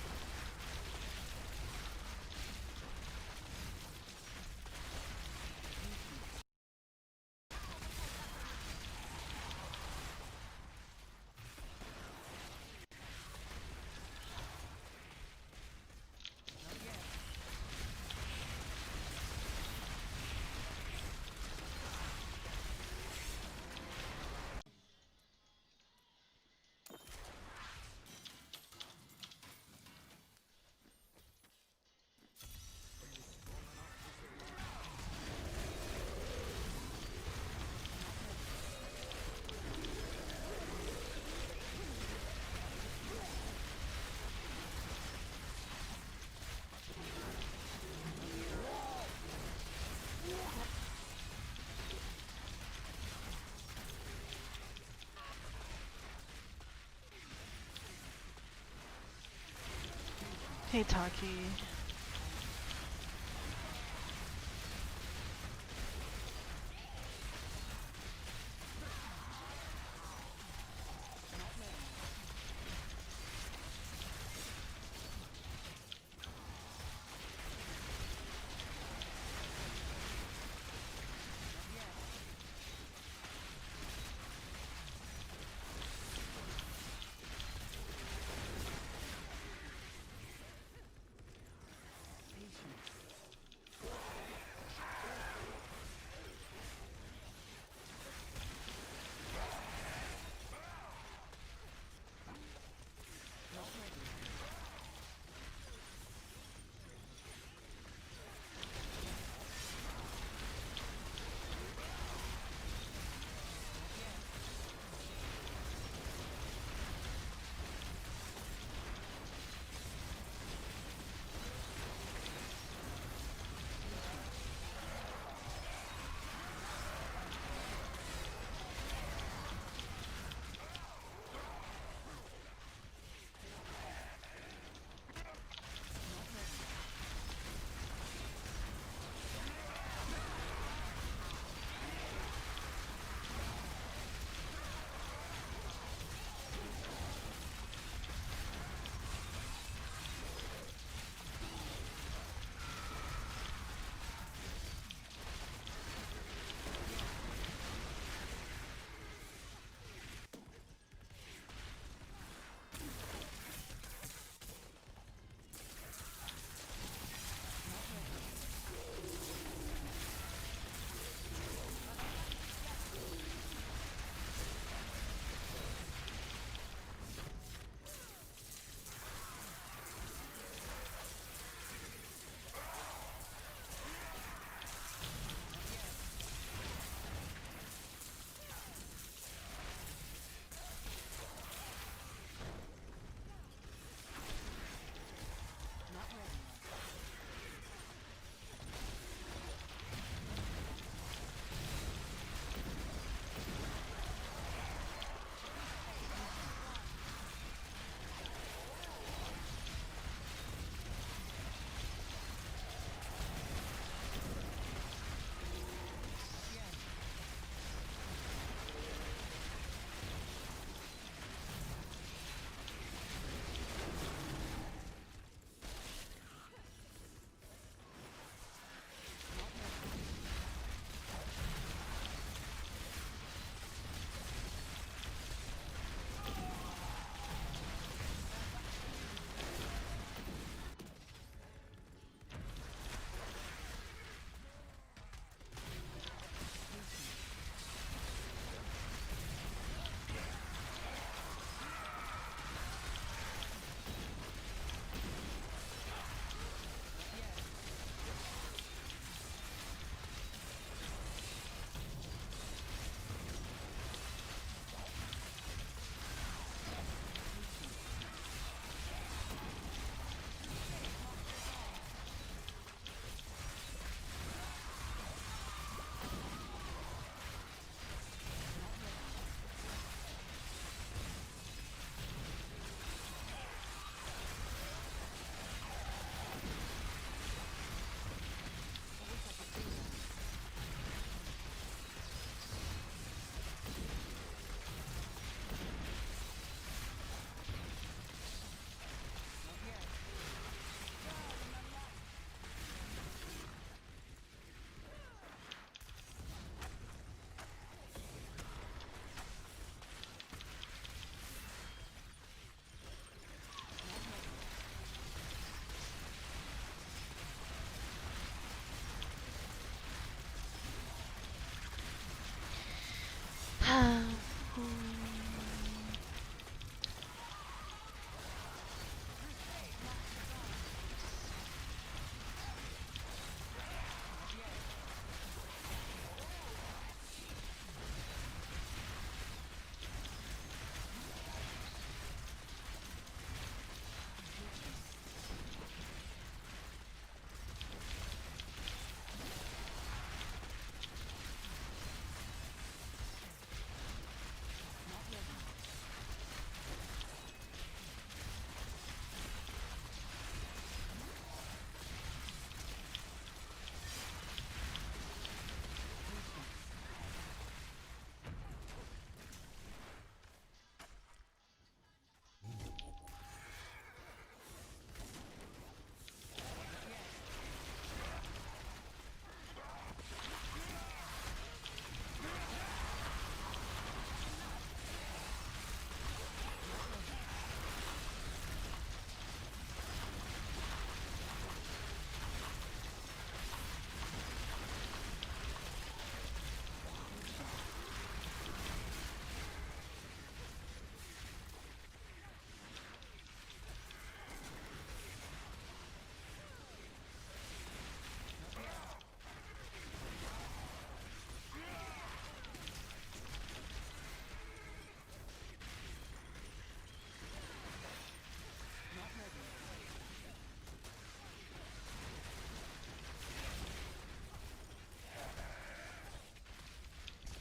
Hey Taki.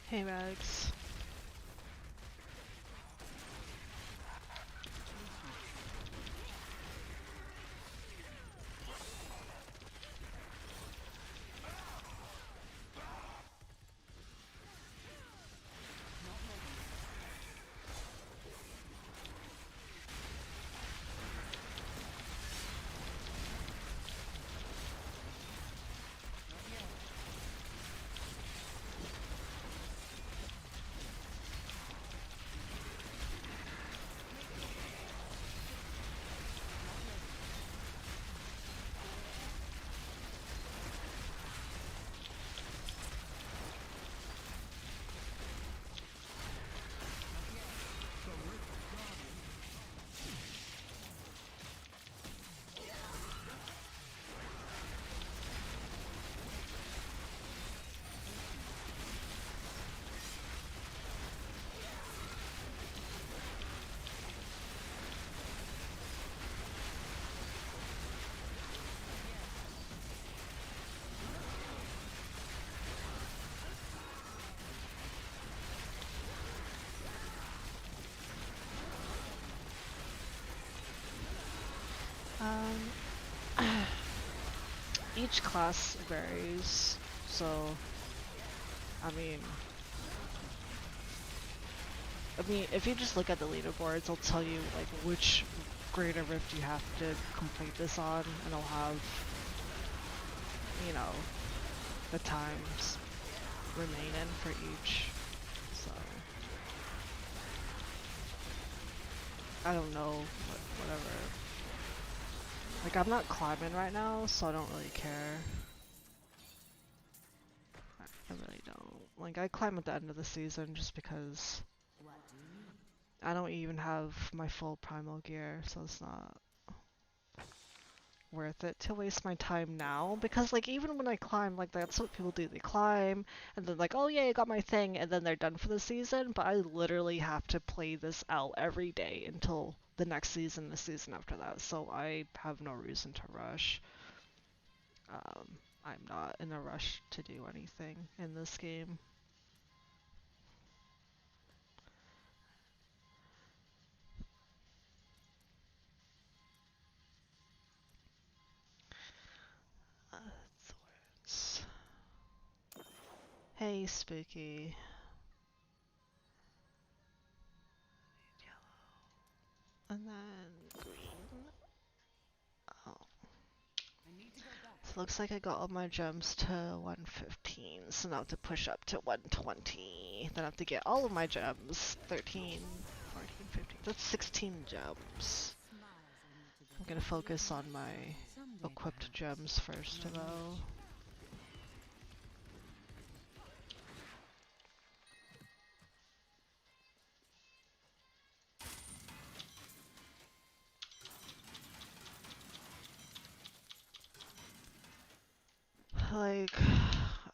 Hey, Mags. Each class varies, so I mean, if you just look at the leaderboards, it'll tell you like which greater rift you have to complete this on, and it'll have, you know, the times remaining for each. So I don't know, whatever. Like, I'm not climbing right now, so I don't really care. I really don't. Like, I climb at the end of the season just because I don't even have my full primal gear, so it's not worth it to waste my time now. Because, like, even when I climb, like, that's what people do. They climb, and then like, oh yeah, I got my thing, and then they're done for the season, but I literally have to play this out every day until the next season, the season after that, so I have no reason to rush. I'm not in a rush to do anything in this game. Thorns. Hey, Spooky. And then green. Oh. So it looks like I got all my gems to 115, so now I have to push up to 120. Then I have to get all of my gems. 13, 14, 15. That's 16 gems. I'm gonna focus on my equipped gems first, though. Like,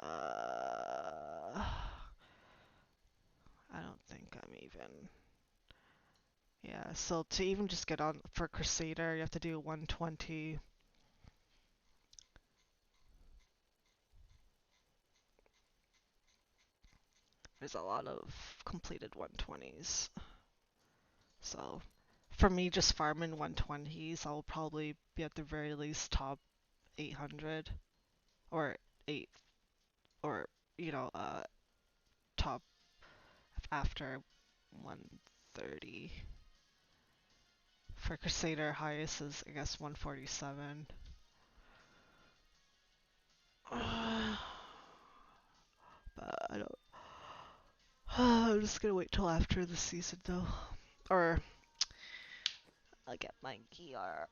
I don't think I'm even. Yeah, so to even just get on for Crusader, you have to do 120. There's a lot of completed 120s. So for me, just farming 120s, I'll probably be at the very least top 800 or 8 or, you know, top after 130. For Crusader, highest is, I guess, 147. But I don't. I'm just gonna wait till after the season, though. Or I'll get my gear.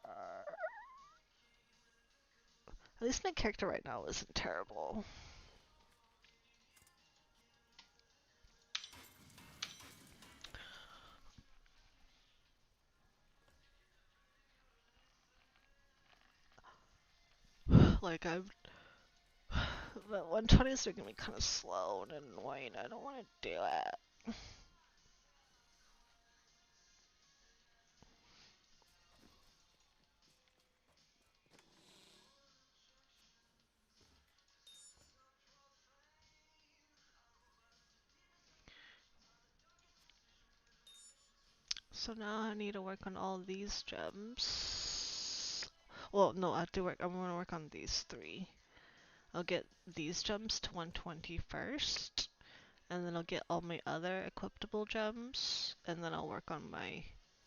At least my character right now isn't terrible. Like, I'm. But 120s are gonna be kind of slow and annoying. I don't want to do it. So now I need to work on all these gems. Well, no, I have to work. I'm gonna work on these three. I'll get these gems to 120 first, and then I'll get all my other equipable gems, and then I'll work on my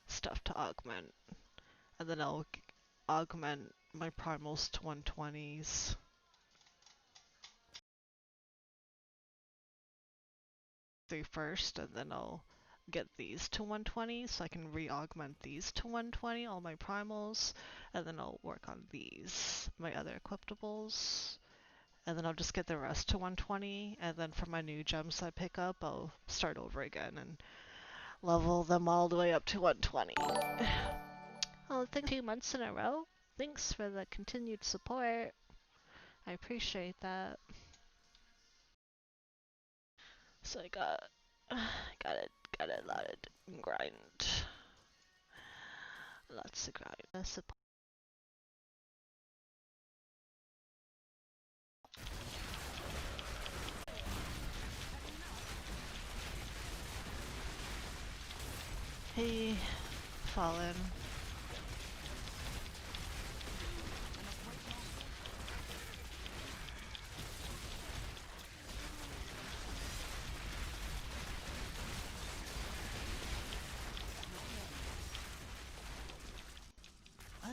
stuff to augment, and then I'll augment my primals to 120s. First, and then I'll get these to 120 so I can re-augment these to 120, all my primals, and then I'll work on these, my other equiptables, and then I'll just get the rest to 120, and then for my new gems I pick up, I'll start over again and level them all the way up to 120. Oh, thank you 2 months in a row. Thanks for the continued support. I appreciate that. So I got a lot of grind. Lots of grind. Hey, Fallen. What?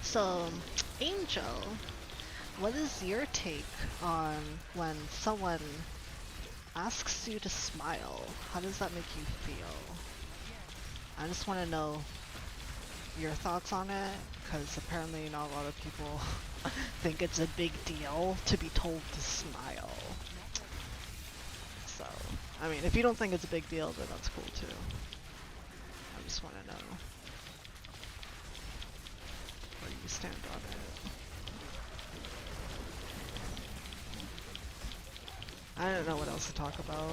So, Angel, what is your take on when someone asks you to smile? How does that make you feel? I just want to know your thoughts on it, because apparently not a lot of people think it's a big deal to be told to smile. So, I mean, if you don't think it's a big deal, then that's cool too. I just want to know where you stand on it. I don't know what else to talk about.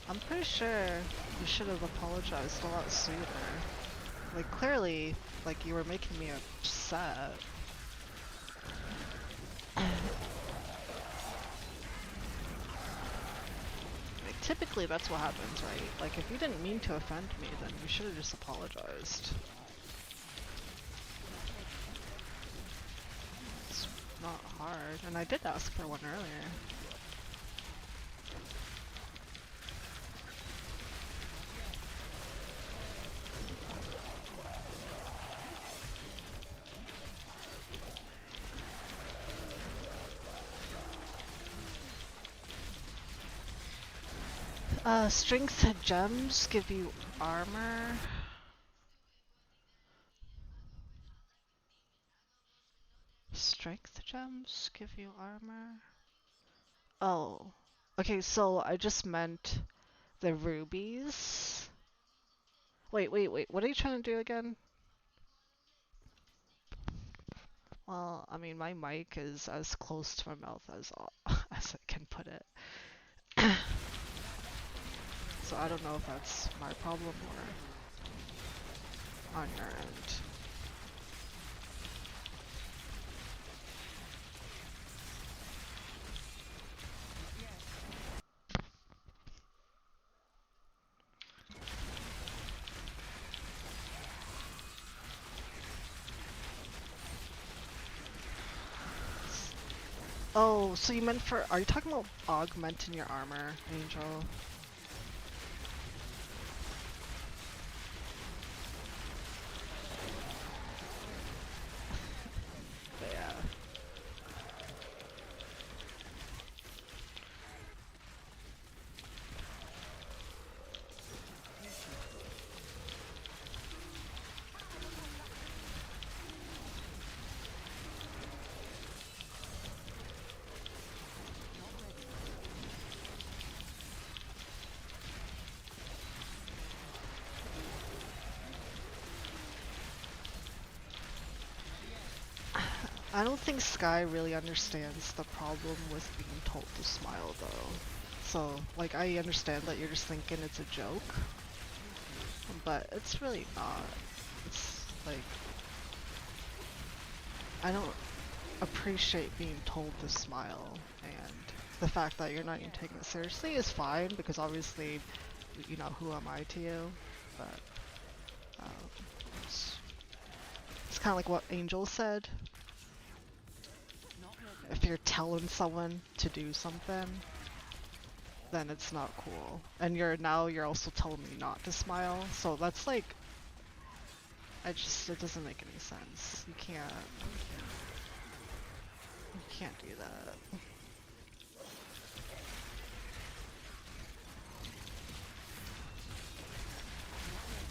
I'm pretty sure you should have apologized a lot sooner. Like, clearly, like, you were making me upset. Like, typically that's what happens, right? Like, if you didn't mean to offend me, then you should have just apologized. It's not hard, and I did ask for one earlier. Strength gems give you armor. Strength gems give you armor? Oh. Okay, so I just meant the rubies. Wait. What are you trying to do again? Well, I mean, my mic is as close to my mouth as as I can put it. So I don't know if that's my problem or on your end. Oh, so you meant for, are you talking about augmenting your armor, Angel? I don't think Sky really understands the problem with being told to smile though. So, like, I understand that you're just thinking it's a joke, but it's really not. It's like, I don't appreciate being told to smile, and the fact that you're not even taking it seriously is fine, because obviously, you know, who am I to you? But, um, it's, it's kind of like what Angel said. If you're telling someone to do something, then it's not cool. And you're also telling me not to smile. So that's like, it doesn't make any sense. You can't do that.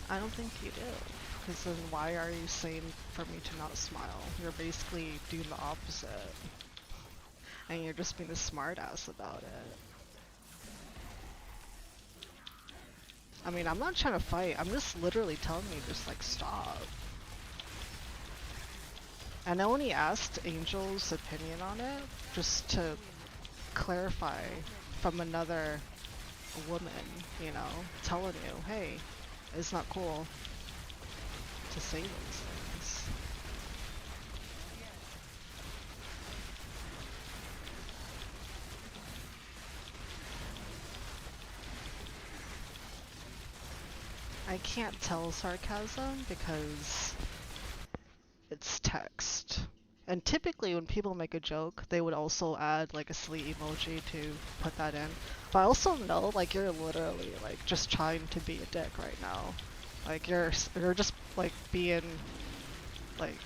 I don't think you do. Because then why are you saying for me to not smile? You're basically doing the opposite. And you're just being a smartass about it. I mean, I'm not trying to fight. I'm just literally telling you, just like, stop. And I only asked Angel's opinion on it just to clarify from another woman, you know, telling you, hey, it's not cool to say those things. I can't tell sarcasm because it's text. And typically when people make a joke, they would also add like a silly emoji to put that in. But I also know like you're literally like just trying to be a dick right now. Like you're just like being like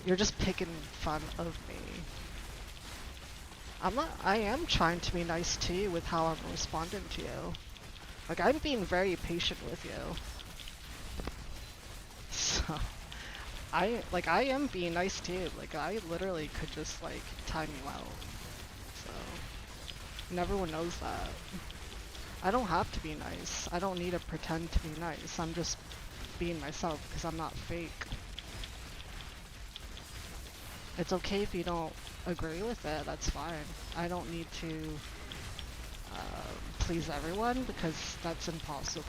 you're just picking fun of me. I am trying to be nice to you with how I'm responding to you. Like I'm being very patient with you. So I am being nice to you. Like I literally could just like time you out. So and everyone knows that. I don't have to be nice. I don't need to pretend to be nice. I'm just being myself because I'm not fake. It's okay if you don't agree with it, that's fine. I don't need to please everyone because that's impossible.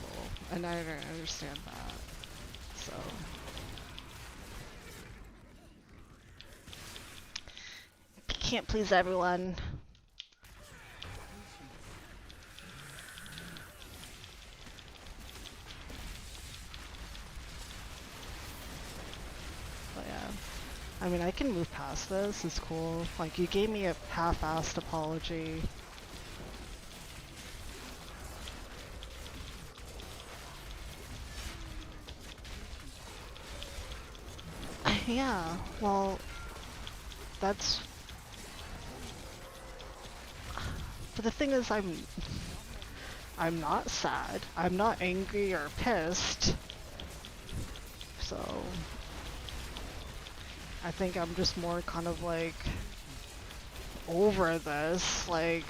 And I understand that. So can't please everyone. But yeah. I mean, I can move past this. It's cool. Like, you gave me a half-assed apology. Yeah, well, that's... But the thing is, I'm not sad. I'm not angry or pissed. So... I think I'm just more kind of like over this, like,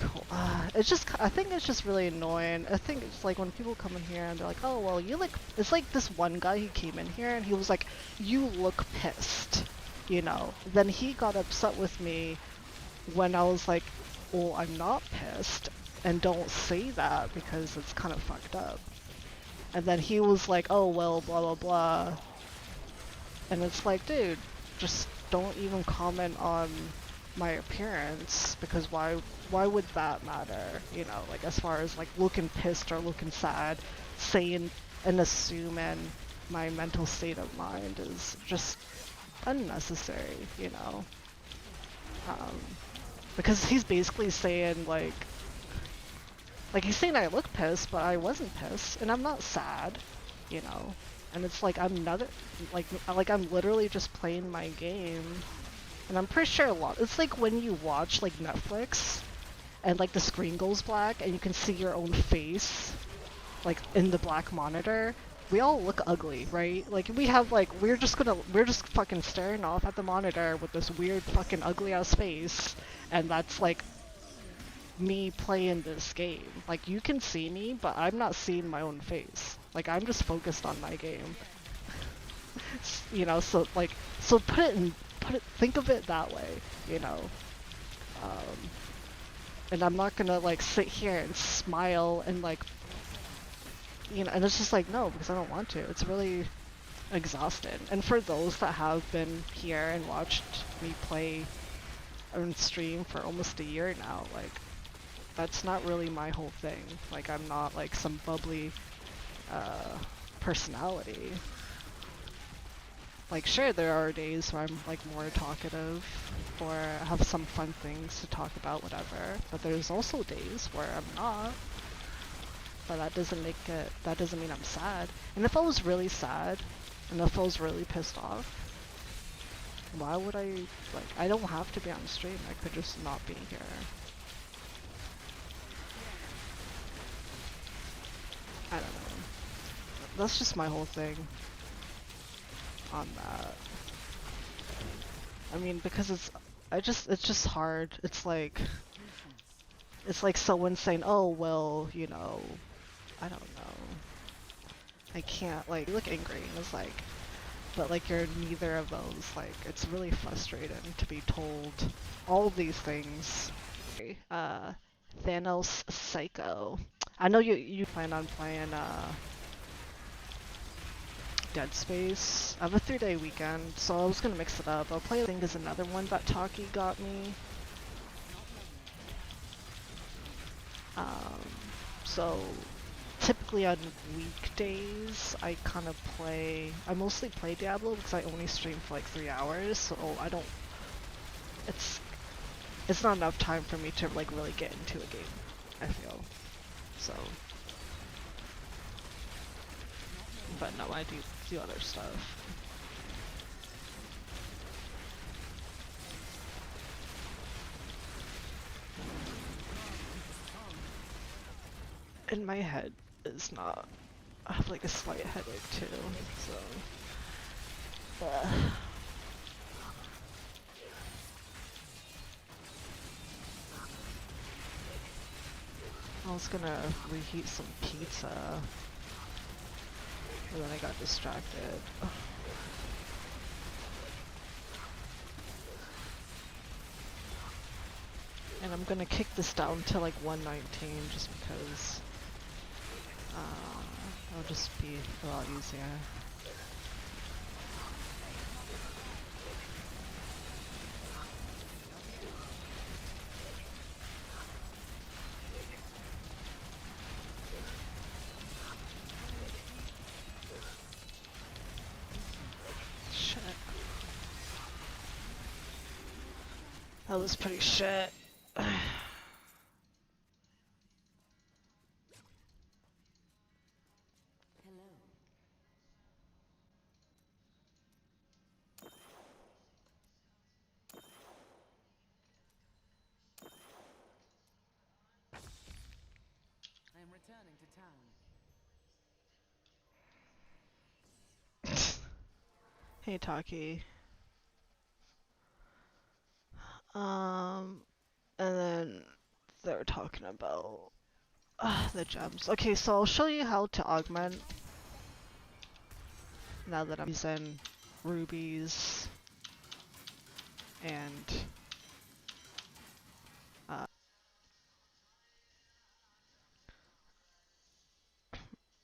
it's just, I think it's just really annoying. I think it's like when people come in here and they're like, oh, well, you look, it's like this one guy who came in here and he was like, you look pissed, you know? Then he got upset with me when I was like, well, I'm not pissed, and don't say that because it's kind of fucked up. And then he was like, oh, well, blah, blah, blah. And it's like, dude, just don't even comment on my appearance, because why would that matter, you know, like as far as like looking pissed or looking sad, saying and assuming my mental state of mind is just unnecessary, you know. Because he's basically saying like he's saying I look pissed, but I wasn't pissed and I'm not sad, you know. And it's like I'm not like I'm literally just playing my game. And I'm pretty sure it's like when you watch like Netflix and like the screen goes black and you can see your own face like in the black monitor. We all look ugly, right? Like we have like we're just fucking staring off at the monitor with this weird fucking ugly ass face, and that's like me playing this game. Like you can see me, but I'm not seeing my own face. Like I'm just focused on my game. You know, so put think of it that way, you know. Um, and I'm not gonna like sit here and smile and like, you know, and it's just like, no, because I don't want to. It's really exhausted. And for those that have been here and watched me play and stream for almost a year now, like, that's not really my whole thing. Like, I'm not like some bubbly personality. Like, sure, there are days where I'm like more talkative or have some fun things to talk about, whatever. But there's also days where I'm not. But that doesn't mean I'm sad. And if I was really sad, and if I was really pissed off, why would I don't have to be on stream, I could just not be here. I don't know. That's just my whole thing on that. I mean, because it's just hard. It's like someone saying, oh, well, you know, I don't know. I can't, like, you look angry, and it's like, but like you're neither of those. Like, it's really frustrating to be told all these things. Thanos Psycho. I know you plan on playing Dead Space. I have a 3-day weekend, so I was gonna mix it up. I'll play, I think, is another one that Taki got me. So typically on weekdays, I mostly play Diablo because I only stream for like 3 hours, so I don't, it's not enough time for me to like really get into a game, I feel. So, but no, I do other stuff. And my head is not, I have like a slight headache too, so. I was gonna reheat some pizza, and then I got distracted. And I'm gonna kick this down to like 119 just because it'll just be a lot easier. Shit. That was pretty shit. I am returning to town. Hey, Taki. And then they were talking about the gems. Okay, so I'll show you how to augment now that I'm using rubies and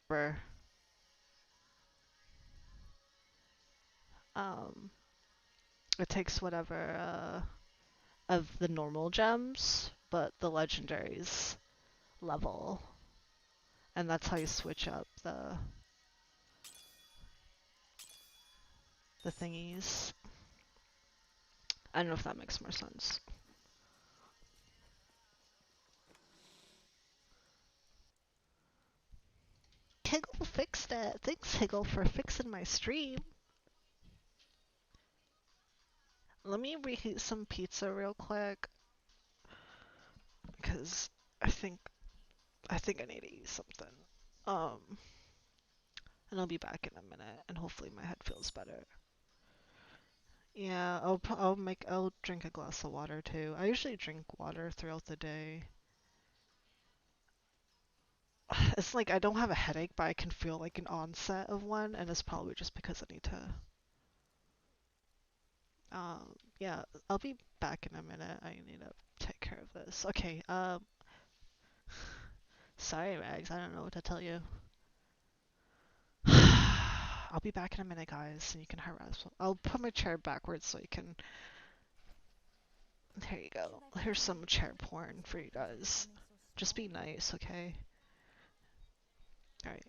whatever. It takes whatever of the normal gems, but the legendaries level. And that's how you switch up the thingies. I don't know if that makes more sense. Higgle fixed it. Thanks, Higgle, for fixing my stream. Let me reheat some pizza real quick, because I think I need to eat something. And I'll be back in a minute, and hopefully my head feels better. Yeah, I'll drink a glass of water too. I usually drink water throughout the day. It's like I don't have a headache, but I can feel like an onset of one, and it's probably just because Yeah, I'll be back in a minute. I need to take care of this. Okay, sorry, Mags, I don't know what to tell you. I'll be back in a minute, guys, and you can harass. I'll put my chair backwards so you can. There you go. Here's some chair porn for you guys. Just be nice, okay? Alright.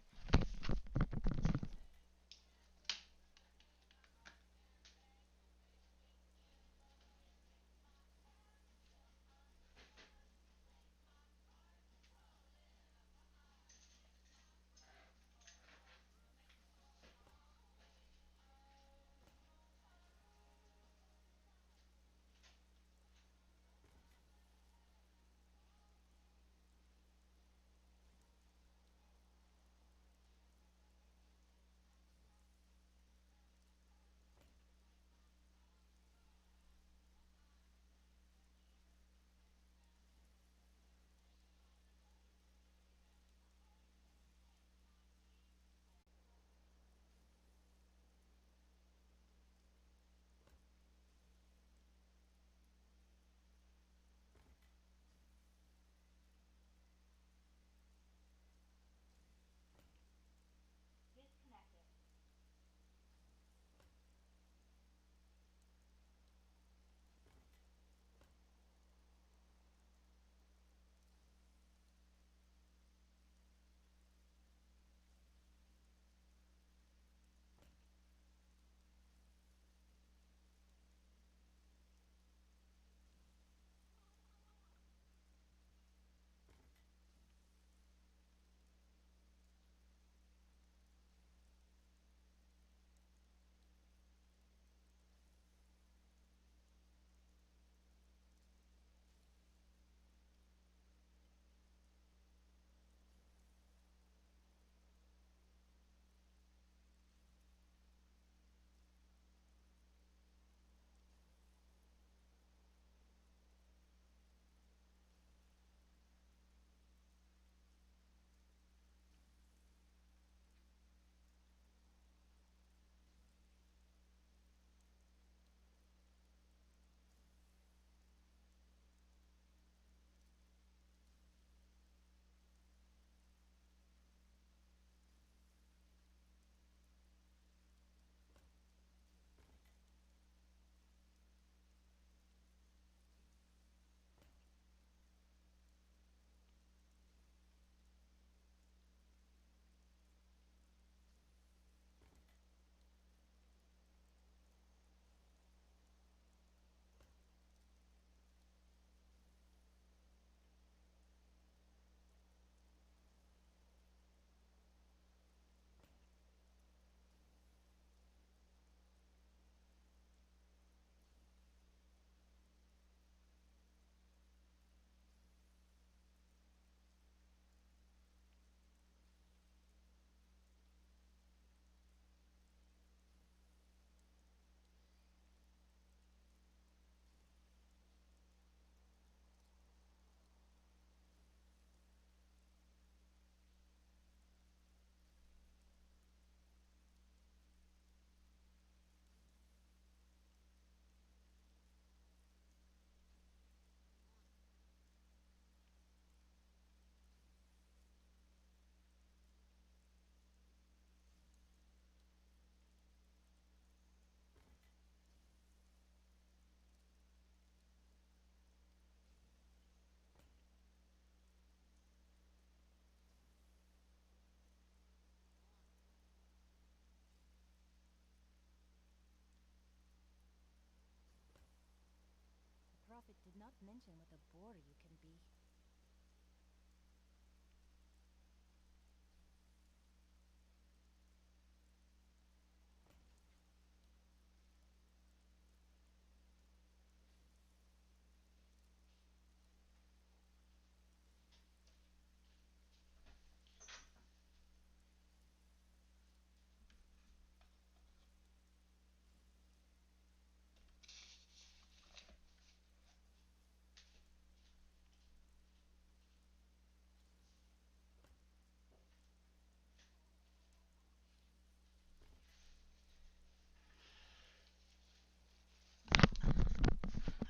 The prophet did not mention what a bore you can be.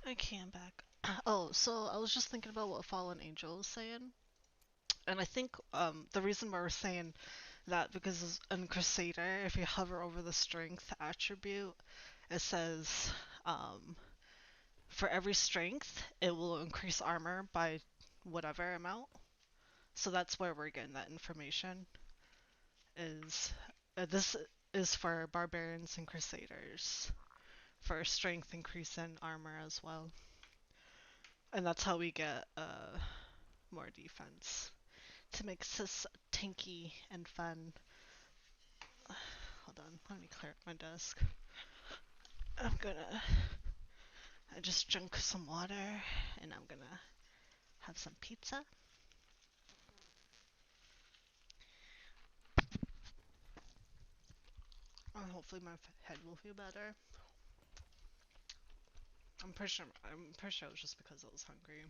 Okay, I'm back. Oh, so I was just thinking about what Fallen Angel was saying. And I think the reason why we're saying that because in Crusader, if you hover over the strength attribute, it says for every strength, it will increase armor by whatever amount. So that's where we're getting that information. Is this is for barbarians and crusaders for strength increase in armor as well, and that's how we get more defense to make this tanky and fun. Hold on, let me clear up my desk. I just drank some water and I'm gonna have some pizza. And hopefully my head will feel better. I'm pretty sure it was just because I was hungry.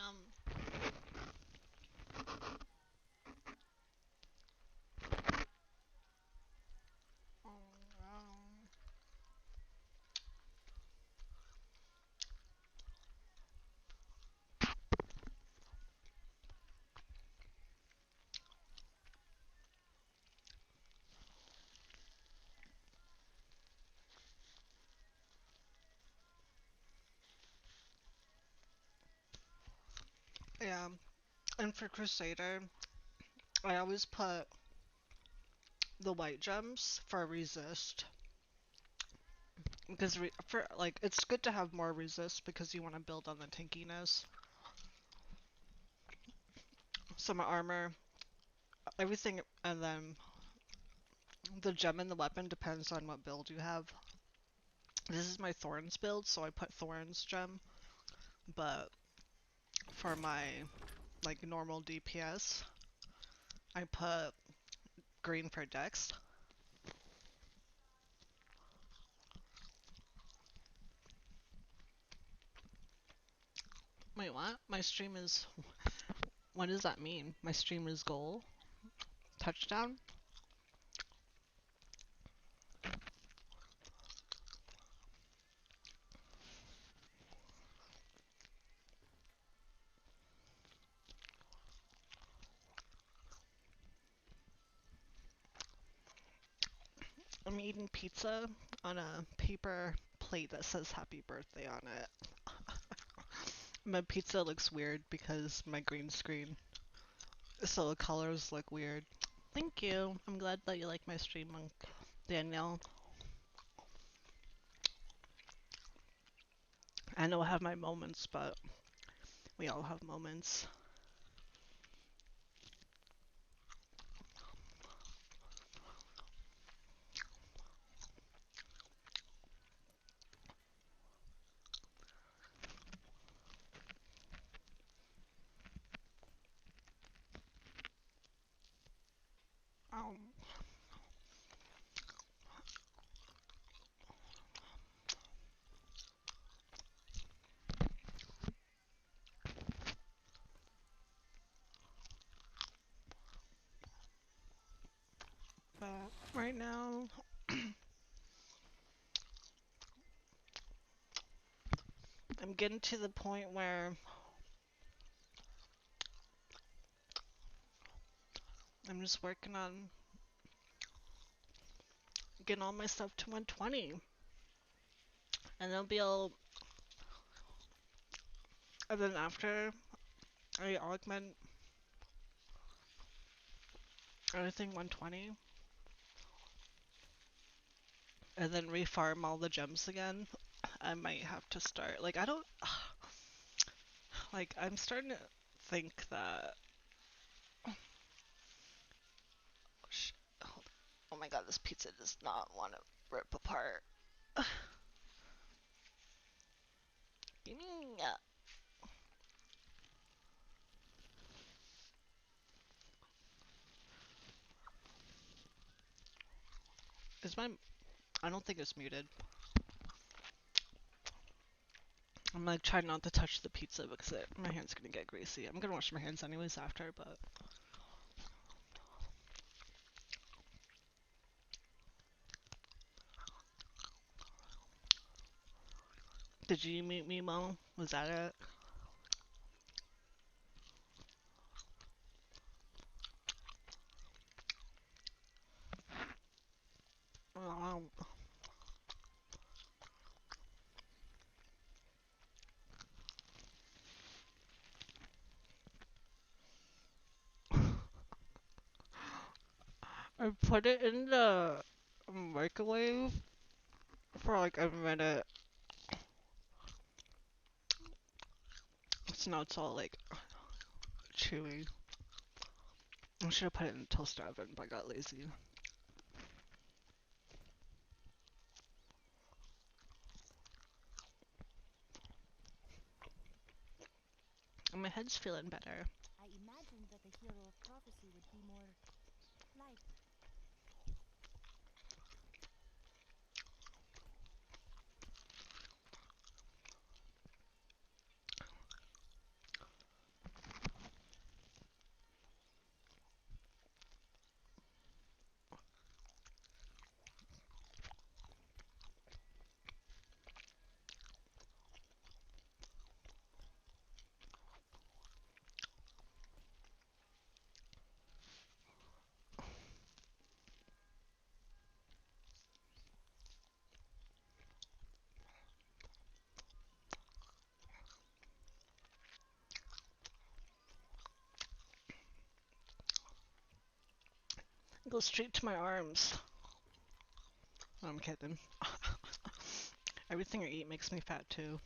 Um, yeah, and for Crusader, I always put the white gems for resist because for like it's good to have more resist because you want to build on the tankiness. So my armor, everything, and then the gem and the weapon depends on what build you have. This is my Thorns build, so I put Thorns gem, but for my like normal DPS, I put green for dex. Wait, what? My stream is. What does that mean? My stream is goal? Touchdown? I'm eating pizza on a paper plate that says happy birthday on it. My pizza looks weird because my green screen, so the colors look weird. Thank you. I'm glad that you like my stream, Monk Daniel. I know I have my moments, but we all have moments. Um, but right now, I'm getting to the point where I'm just working on getting all my stuff to 120, and then be able. And then after I augment everything 120, and then refarm all the gems again, I might have to start. Like I don't. Like I'm starting to think that. Hold on. Oh my god, this pizza does not want to rip apart. Is my? I don't think it's muted. I'm like trying not to touch the pizza because my hand's gonna get greasy. I'm gonna wash my hands anyways after, but did you meet me, Mo? Was that it? Um, I put it in the microwave for like a minute. So now it's all like chewy. I should have put it in the toaster oven, but I got lazy. And my head's feeling better. I imagined that a hero of prophecy would be more lively. Go straight to my arms. No, I'm kidding. Everything I eat makes me fat too.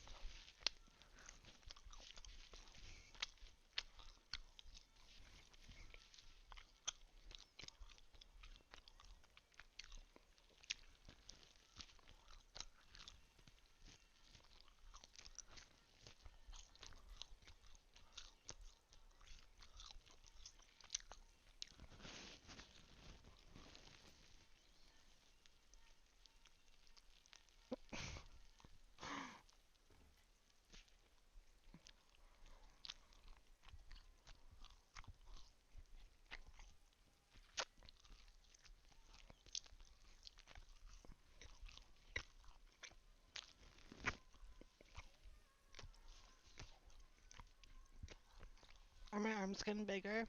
Are my arms getting bigger?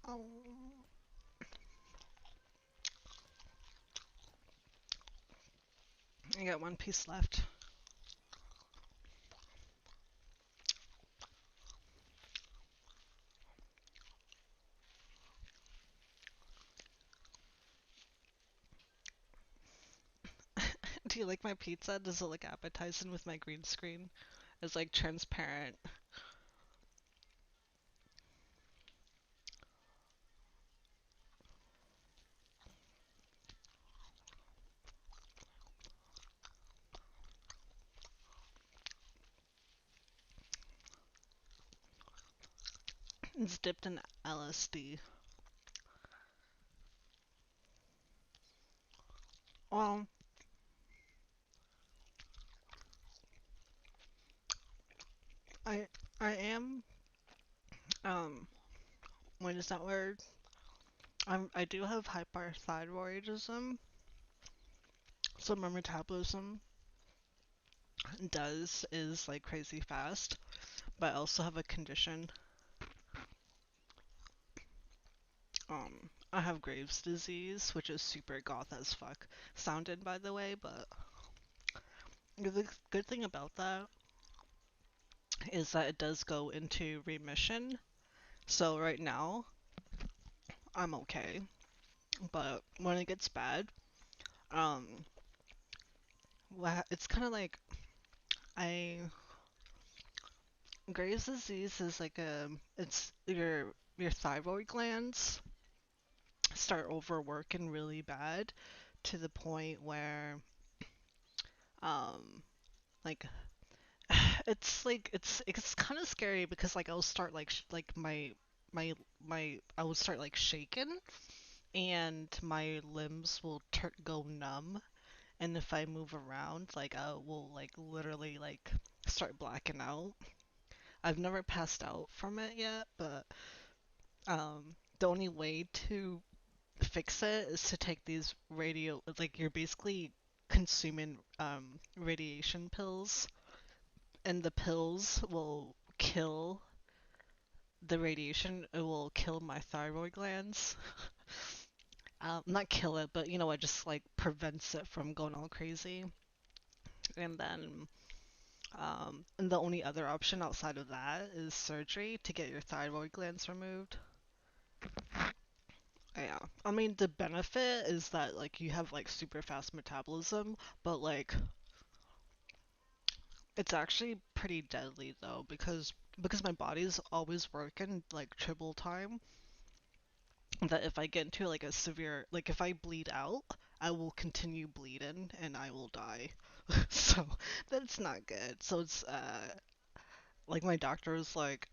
Oh. I got one piece left. Do you like my pizza? Does it look appetizing with my green screen? It's like transparent. It's dipped in LSD. Well, I I am what is that word? I do have hyperthyroidism, so my metabolism is like crazy fast, but I also have a condition. I have Graves' disease, which is super goth as fuck sounded, by the way, but the good thing about that is that it does go into remission. So right now, I'm okay, but when it gets bad, um, it's kind of like I Graves' disease is like it's your thyroid glands start overworking really bad to the point where um like it's kind of scary because like I'll start like like my I will start like shaking and my limbs will go numb and if I move around, like I will like literally like start blacking out. I've never passed out from it yet, but the only way to fix it is to take these like you're basically consuming radiation pills, and the pills will kill the radiation. It will kill my thyroid glands. Not kill it, but it just like prevents it from going all crazy. And then and the only other option outside of that is surgery to get your thyroid glands removed. Yeah. I mean, the benefit is that like you have like super fast metabolism, but like it's actually pretty deadly though because my body's always working like triple time, that if I get into like a severe, like if I bleed out, I will continue bleeding and I will die. So that's not good. So it's like my doctor was like,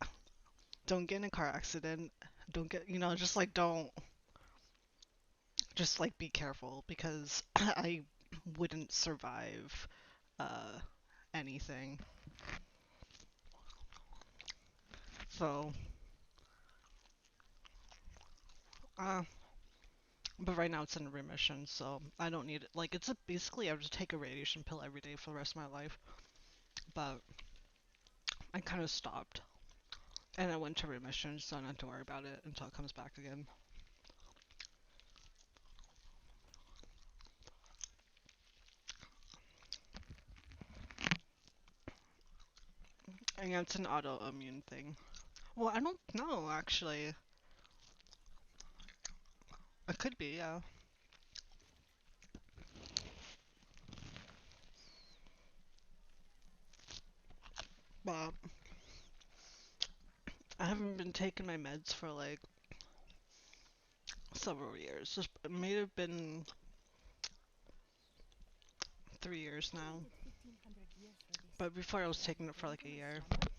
don't get in a car accident. Don't get, just like don't, just like be careful because I wouldn't survive uh anything. So uh but right now it's in remission, so I don't need it. Like basically I have to take a radiation pill every day for the rest of my life. But I kind of stopped. And I went to remission, so I don't have to worry about it until it comes back again. And it's an autoimmune thing. Well, I don't know, actually. It could be, yeah. But I haven't been taking my meds for like several years. It may have been 3 years What now. is it 1500 years for this? But before I was Are taking you it for like a drinking it year. so much?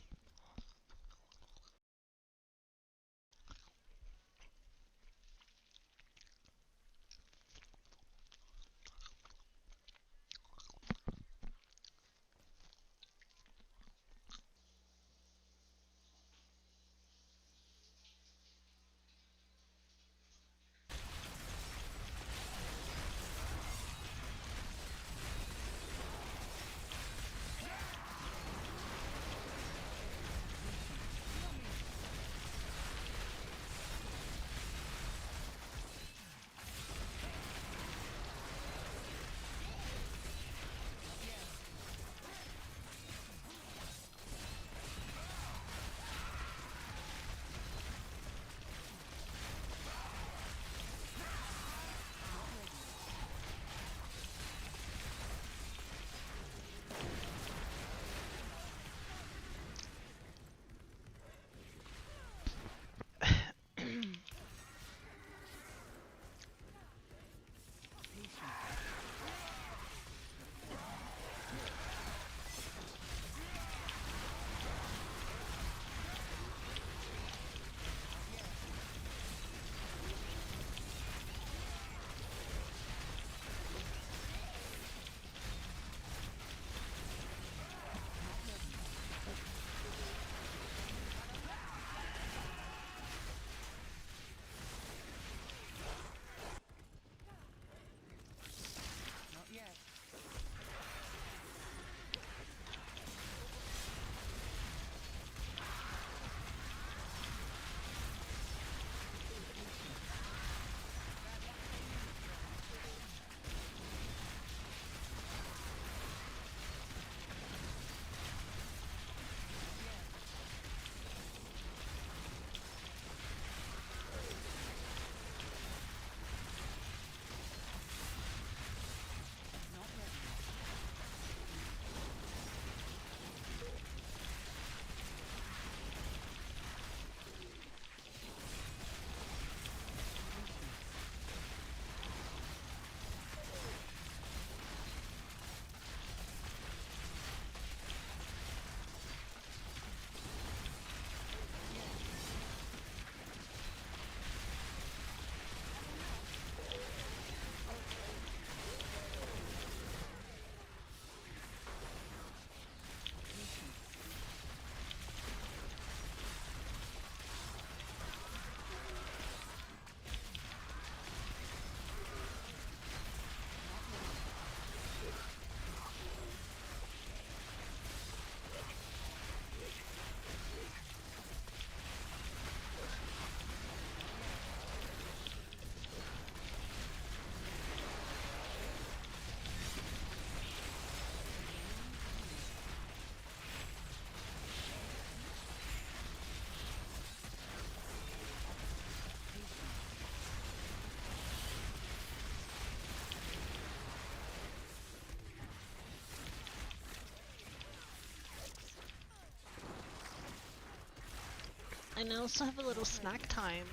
And I also have a little snack time.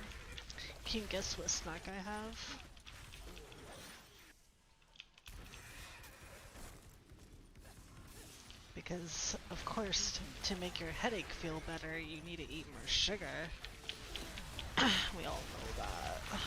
Can you guess what snack I have? Because, of course, to make your headache feel better, you need to eat more sugar. We all know that.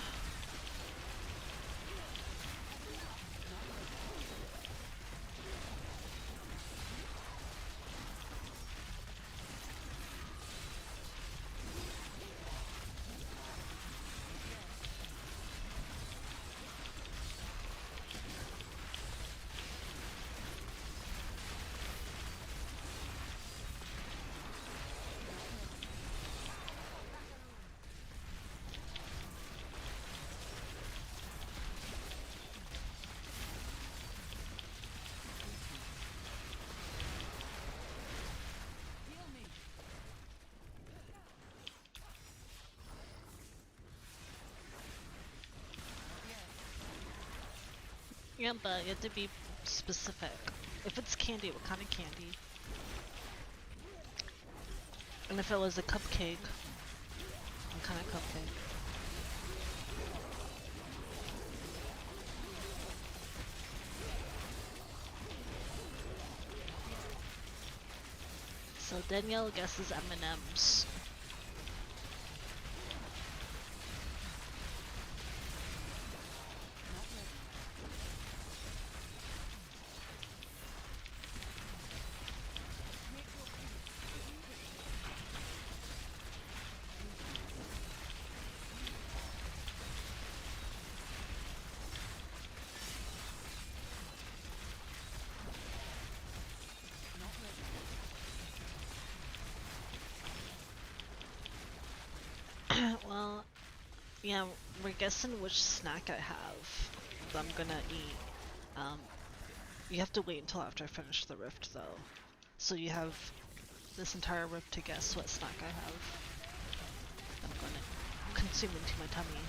Yeah, but you have to be specific. If it's candy, what kind of candy? And if it was a cupcake, what kind of cupcake? So Danielle guesses M&M's. Well, yeah, we're guessing which snack I have that I'm gonna eat. Um, you have to wait until after I finish the rift though. So you have this entire rift to guess what snack I have. I'm gonna consume into my tummy.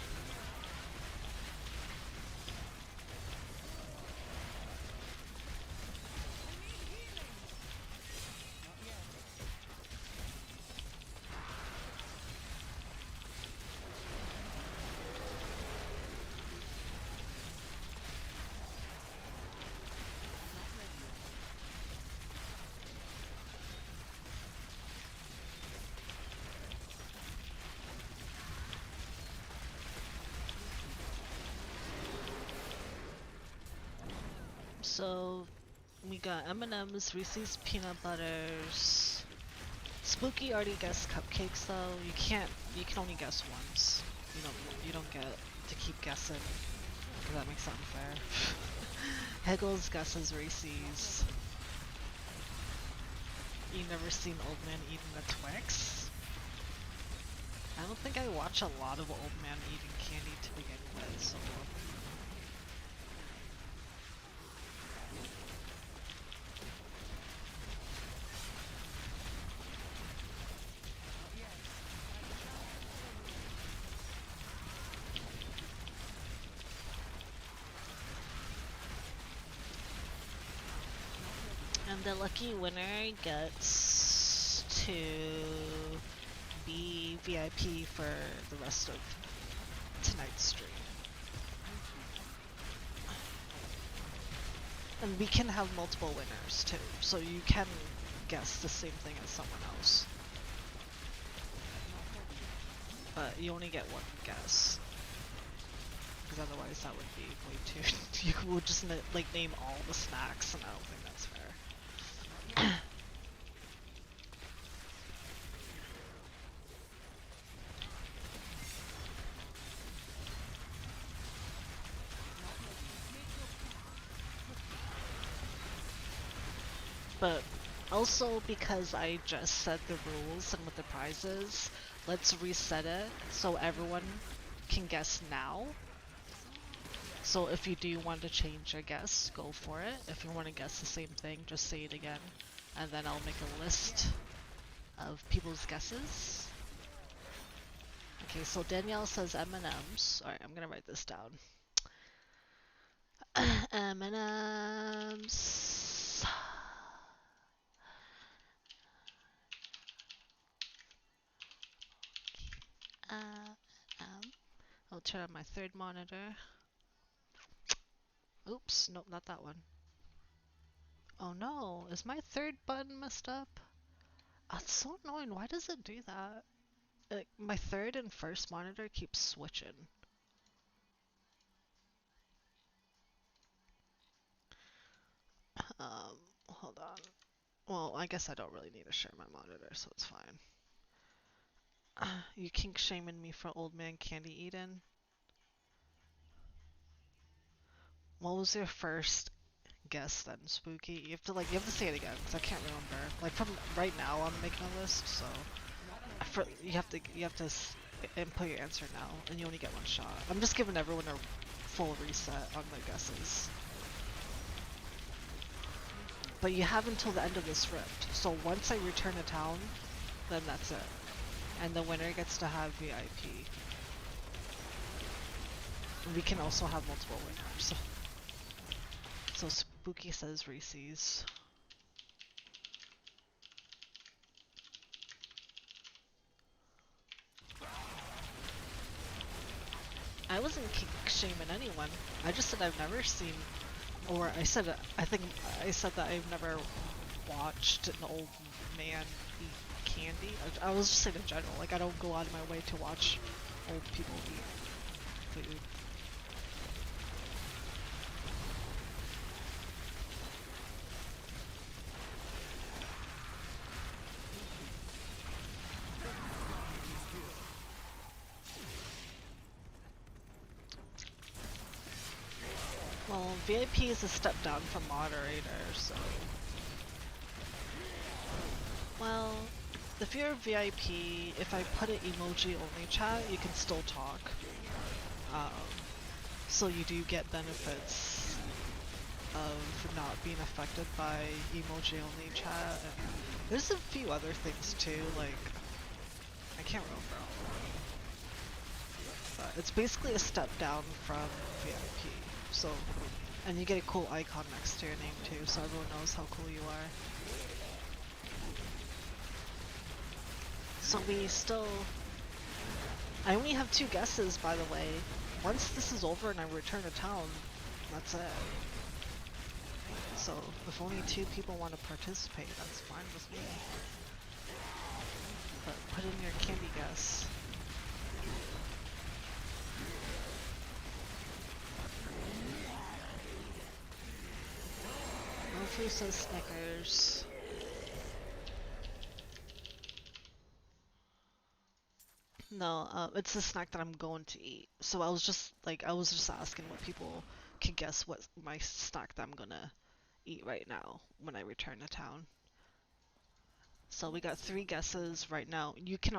So we got M&M's, Reese's Peanut Butters. Spooky already guessed cupcakes though. You can only guess once. You don't get to keep guessing. Cause that makes it unfair. Heggles guesses Reese's. You never seen old man eating a Twix? I don't think I watch a lot of old man eating candy to begin with, so and the lucky winner gets to be VIP for the rest of tonight's stream. And we can have multiple winners too, so you can guess the same thing as someone else. But you only get one guess. Because otherwise that would be way too... you would just like name all the snacks, and I don't think that's fair. But also because I just said the rules and with the prizes, let's reset it so everyone can guess now. So if you do want to change your guess, go for it. If you want to guess the same thing, just say it again. And then I'll make a list of people's guesses. Okay, so Danielle says M&M's. Alright, I'm gonna write this down. M&M's. I'll turn on my third monitor. Oops, nope, not that one. Oh no, is my third button messed up? That's so annoying. Why does it do that? My third and first monitor keeps switching. Hold on. Well, I guess I don't really need to share my monitor, so it's fine. You kink shaming me for old man candy eating? What was your first guess then, Spooky? You have to say it again, because I can't remember. Like from right now, I'm making a list, so you have to input your answer now, and you only get one shot. I'm just giving everyone a full reset on their guesses. But you have until the end of this rift, so once I return to town, then that's it. And the winner gets to have VIP. We can also have multiple winners. So Spooky says Reese's. I wasn't kink shaming anyone. I just said I've never seen, or I think I said that I've never watched an old man eat candy. I was just saying in general, like I don't go out of my way to watch old people eat food. Well, VIP is a step down from moderator, so... Well, if you're a VIP, if I put an emoji only chat, you can still talk. So you do get benefits of not being affected by emoji only chat. And there's a few other things too, like... I can't remember. But it's basically a step down from VIP. So, and you get a cool icon next to your name too, so everyone knows how cool you are. So we still... I only have 2 guesses, by the way. Once this is over and I return to town, that's it. So, if only 2 people want to participate, that's fine with me. But put in your candy guess. Hopefully says Snickers. No, it's a snack that I'm going to eat. So I was just asking what people can guess what my snack that I'm gonna eat right now when I return to town. So we got 3 guesses right now. You can